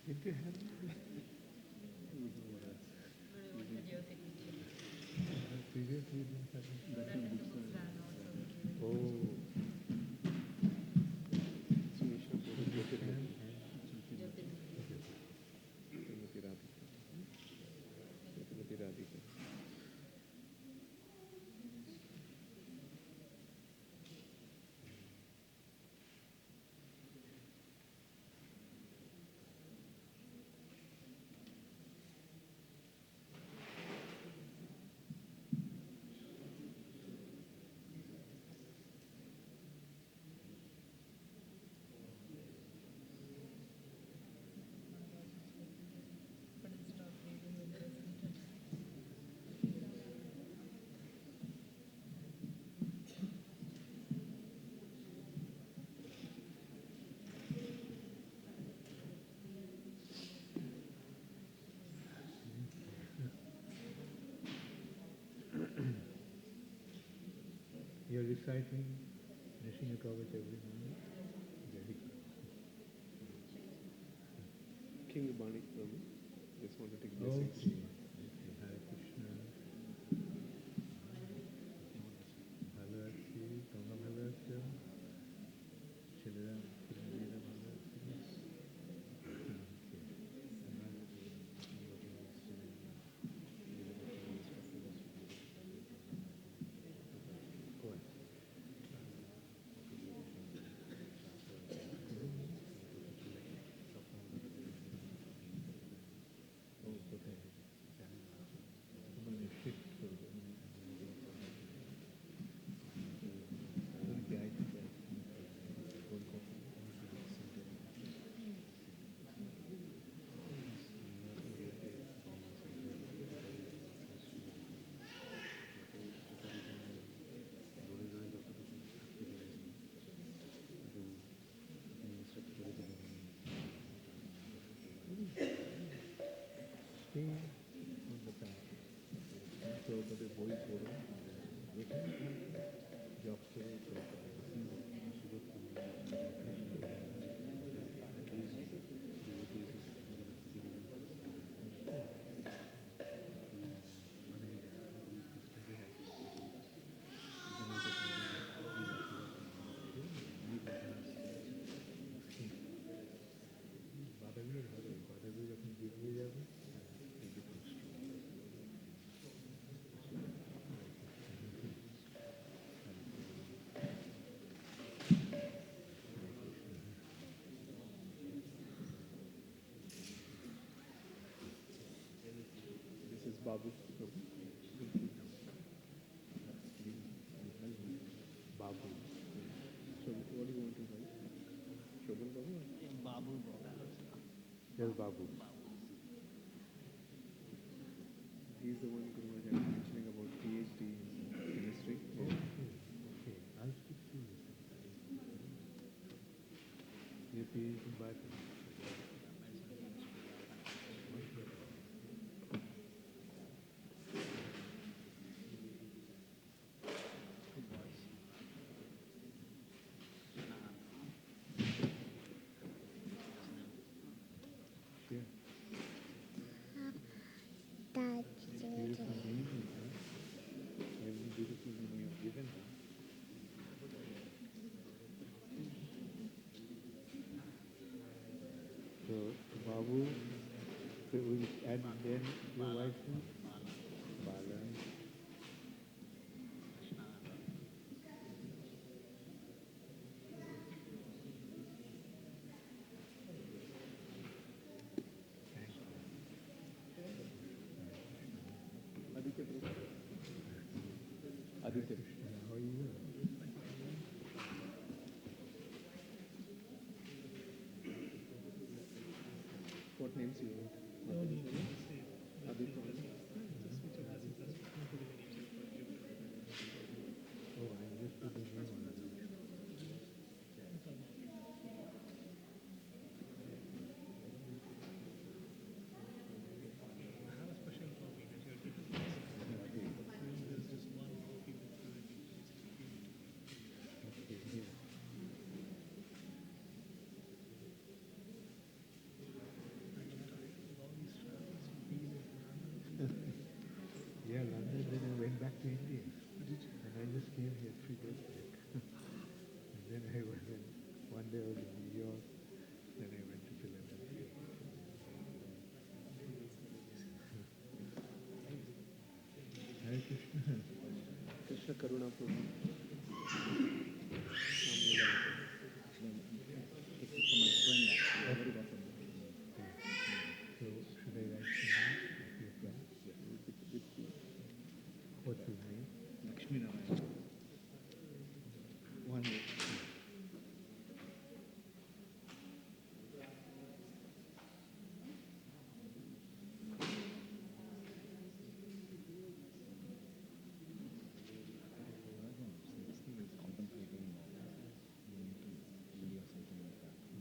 Speaker 4: Did you have previously you're reciting Nishina Kavach every morning? Very good. King Bani Prabhu, just want to take blessings. Okay. Hare Krishna. ভালো আছি, তোমরা ভালো আছো? ছেলেরা মেয়েরা ভালো আছে? প্রভুপাদের বই পড়ো, যেখানে জপ করে বাধাগুলো ধরো, বাধাগুলো যখন বেরিয়ে যাবে Babu. Babu. So what do you want to write? Shobhan Babu? Babu. Yes, Babu. He's the one who was mentioning about PhD in chemistry.
Speaker 5: Repeat, but yeah. Beautiful name, every beautiful name you have given her. So, Babu, so we add then your wife's name? Bala. Thank you. Aditya. How are you?
Speaker 4: What names you want?
Speaker 6: No need.
Speaker 4: Aditya.
Speaker 5: Oh, I just put the name on it.
Speaker 6: I have a special copy that you're given. There's just one copy with the
Speaker 5: Okay, here.
Speaker 6: all these travels, you've been in London.
Speaker 5: Yeah, London, then I went back to India. And I just came here 3 days back. And then I went, one day I was in New York, then I went to Philadelphia. Hare Krishna.
Speaker 4: Krishna Karuna Prabhu.
Speaker 5: So, should I write something? What's his name?
Speaker 3: Lakshmi Narayana.
Speaker 1: One minute.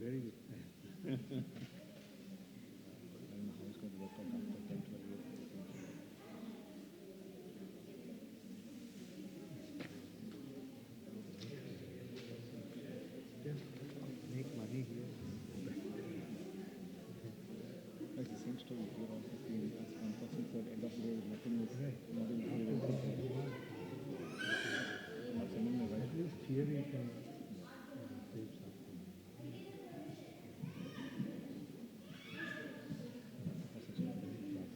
Speaker 5: Very good. Just make money here.
Speaker 7: Like the same story, you're also seeing as one person said, end of the day, nothing is
Speaker 5: Right.
Speaker 7: not in favor. Not sending the
Speaker 5: At
Speaker 7: right.
Speaker 5: least here you can save something.
Speaker 7: For such a very class.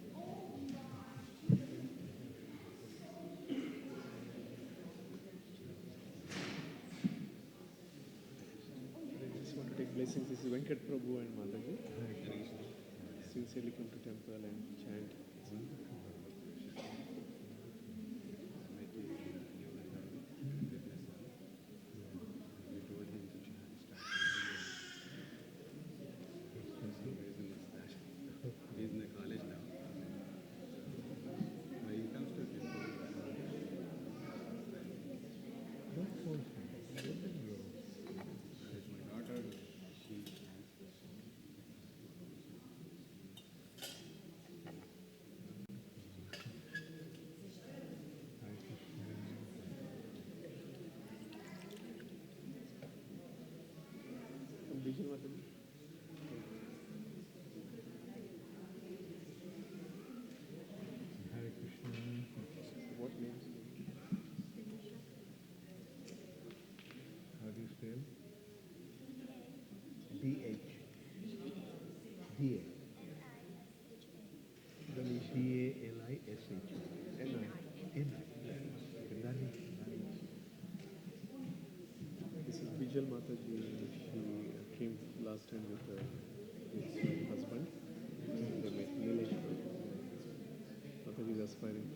Speaker 4: I just want to take blessings. This is Venkat Prabhu and Mataji. Sincerely come to temple and chant.
Speaker 8: He's in the college now. But he comes to temple.
Speaker 5: Don't force me. Let them go.
Speaker 8: There's my daughter, she
Speaker 5: Hare Krishna.
Speaker 4: Vijay Mataji.
Speaker 5: Hare Krishna.
Speaker 4: What names?
Speaker 5: How do you spell? B-H. D-A. D-A-L-I-S-H.
Speaker 4: N.I.
Speaker 5: N-I. Nani.
Speaker 4: This is Vijay Mataji. She came last time with his husband. They met Nilesh. Mataji is aspiring.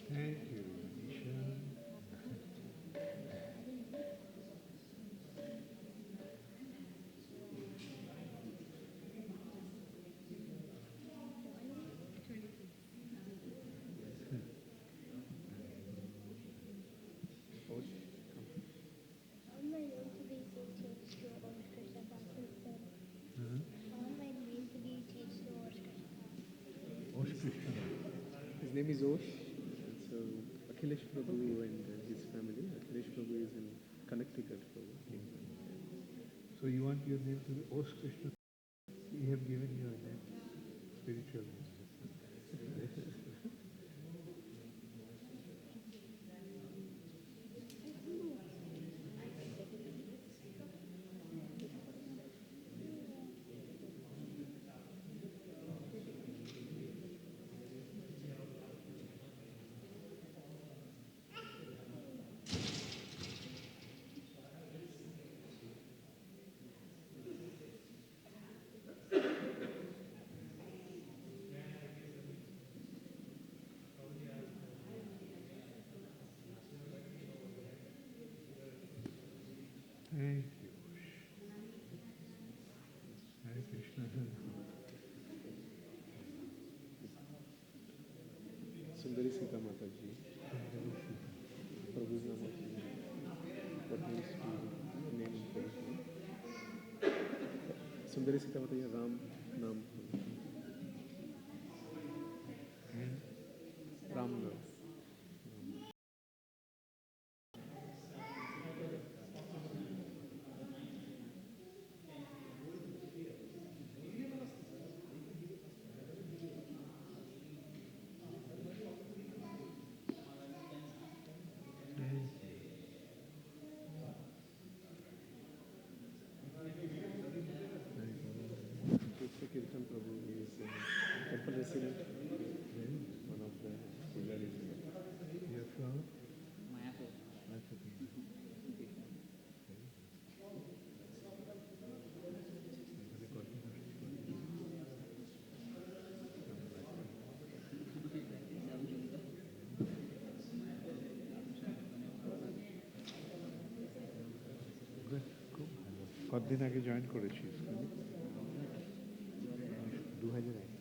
Speaker 5: Thank you, Nisha.
Speaker 4: name is Osh. So Akhilesh Prabhu and his family. Akhilesh Prabhu is in Connecticut.
Speaker 5: So you want your name to be Osh Krishna? We have given you a name, spiritual name. Thank you. Hare Krishna.
Speaker 4: Sundari Sita Mataji. Prabhu's name. What means to name in Prabhu's name? Sundari Sita Mataji Ram Nam. Ram Nam. Krishna Kirtan Prabhu is temple resident, one of the pujaris.
Speaker 5: You are from? Mayapur. কতদিন আগে join করেছিস? 2001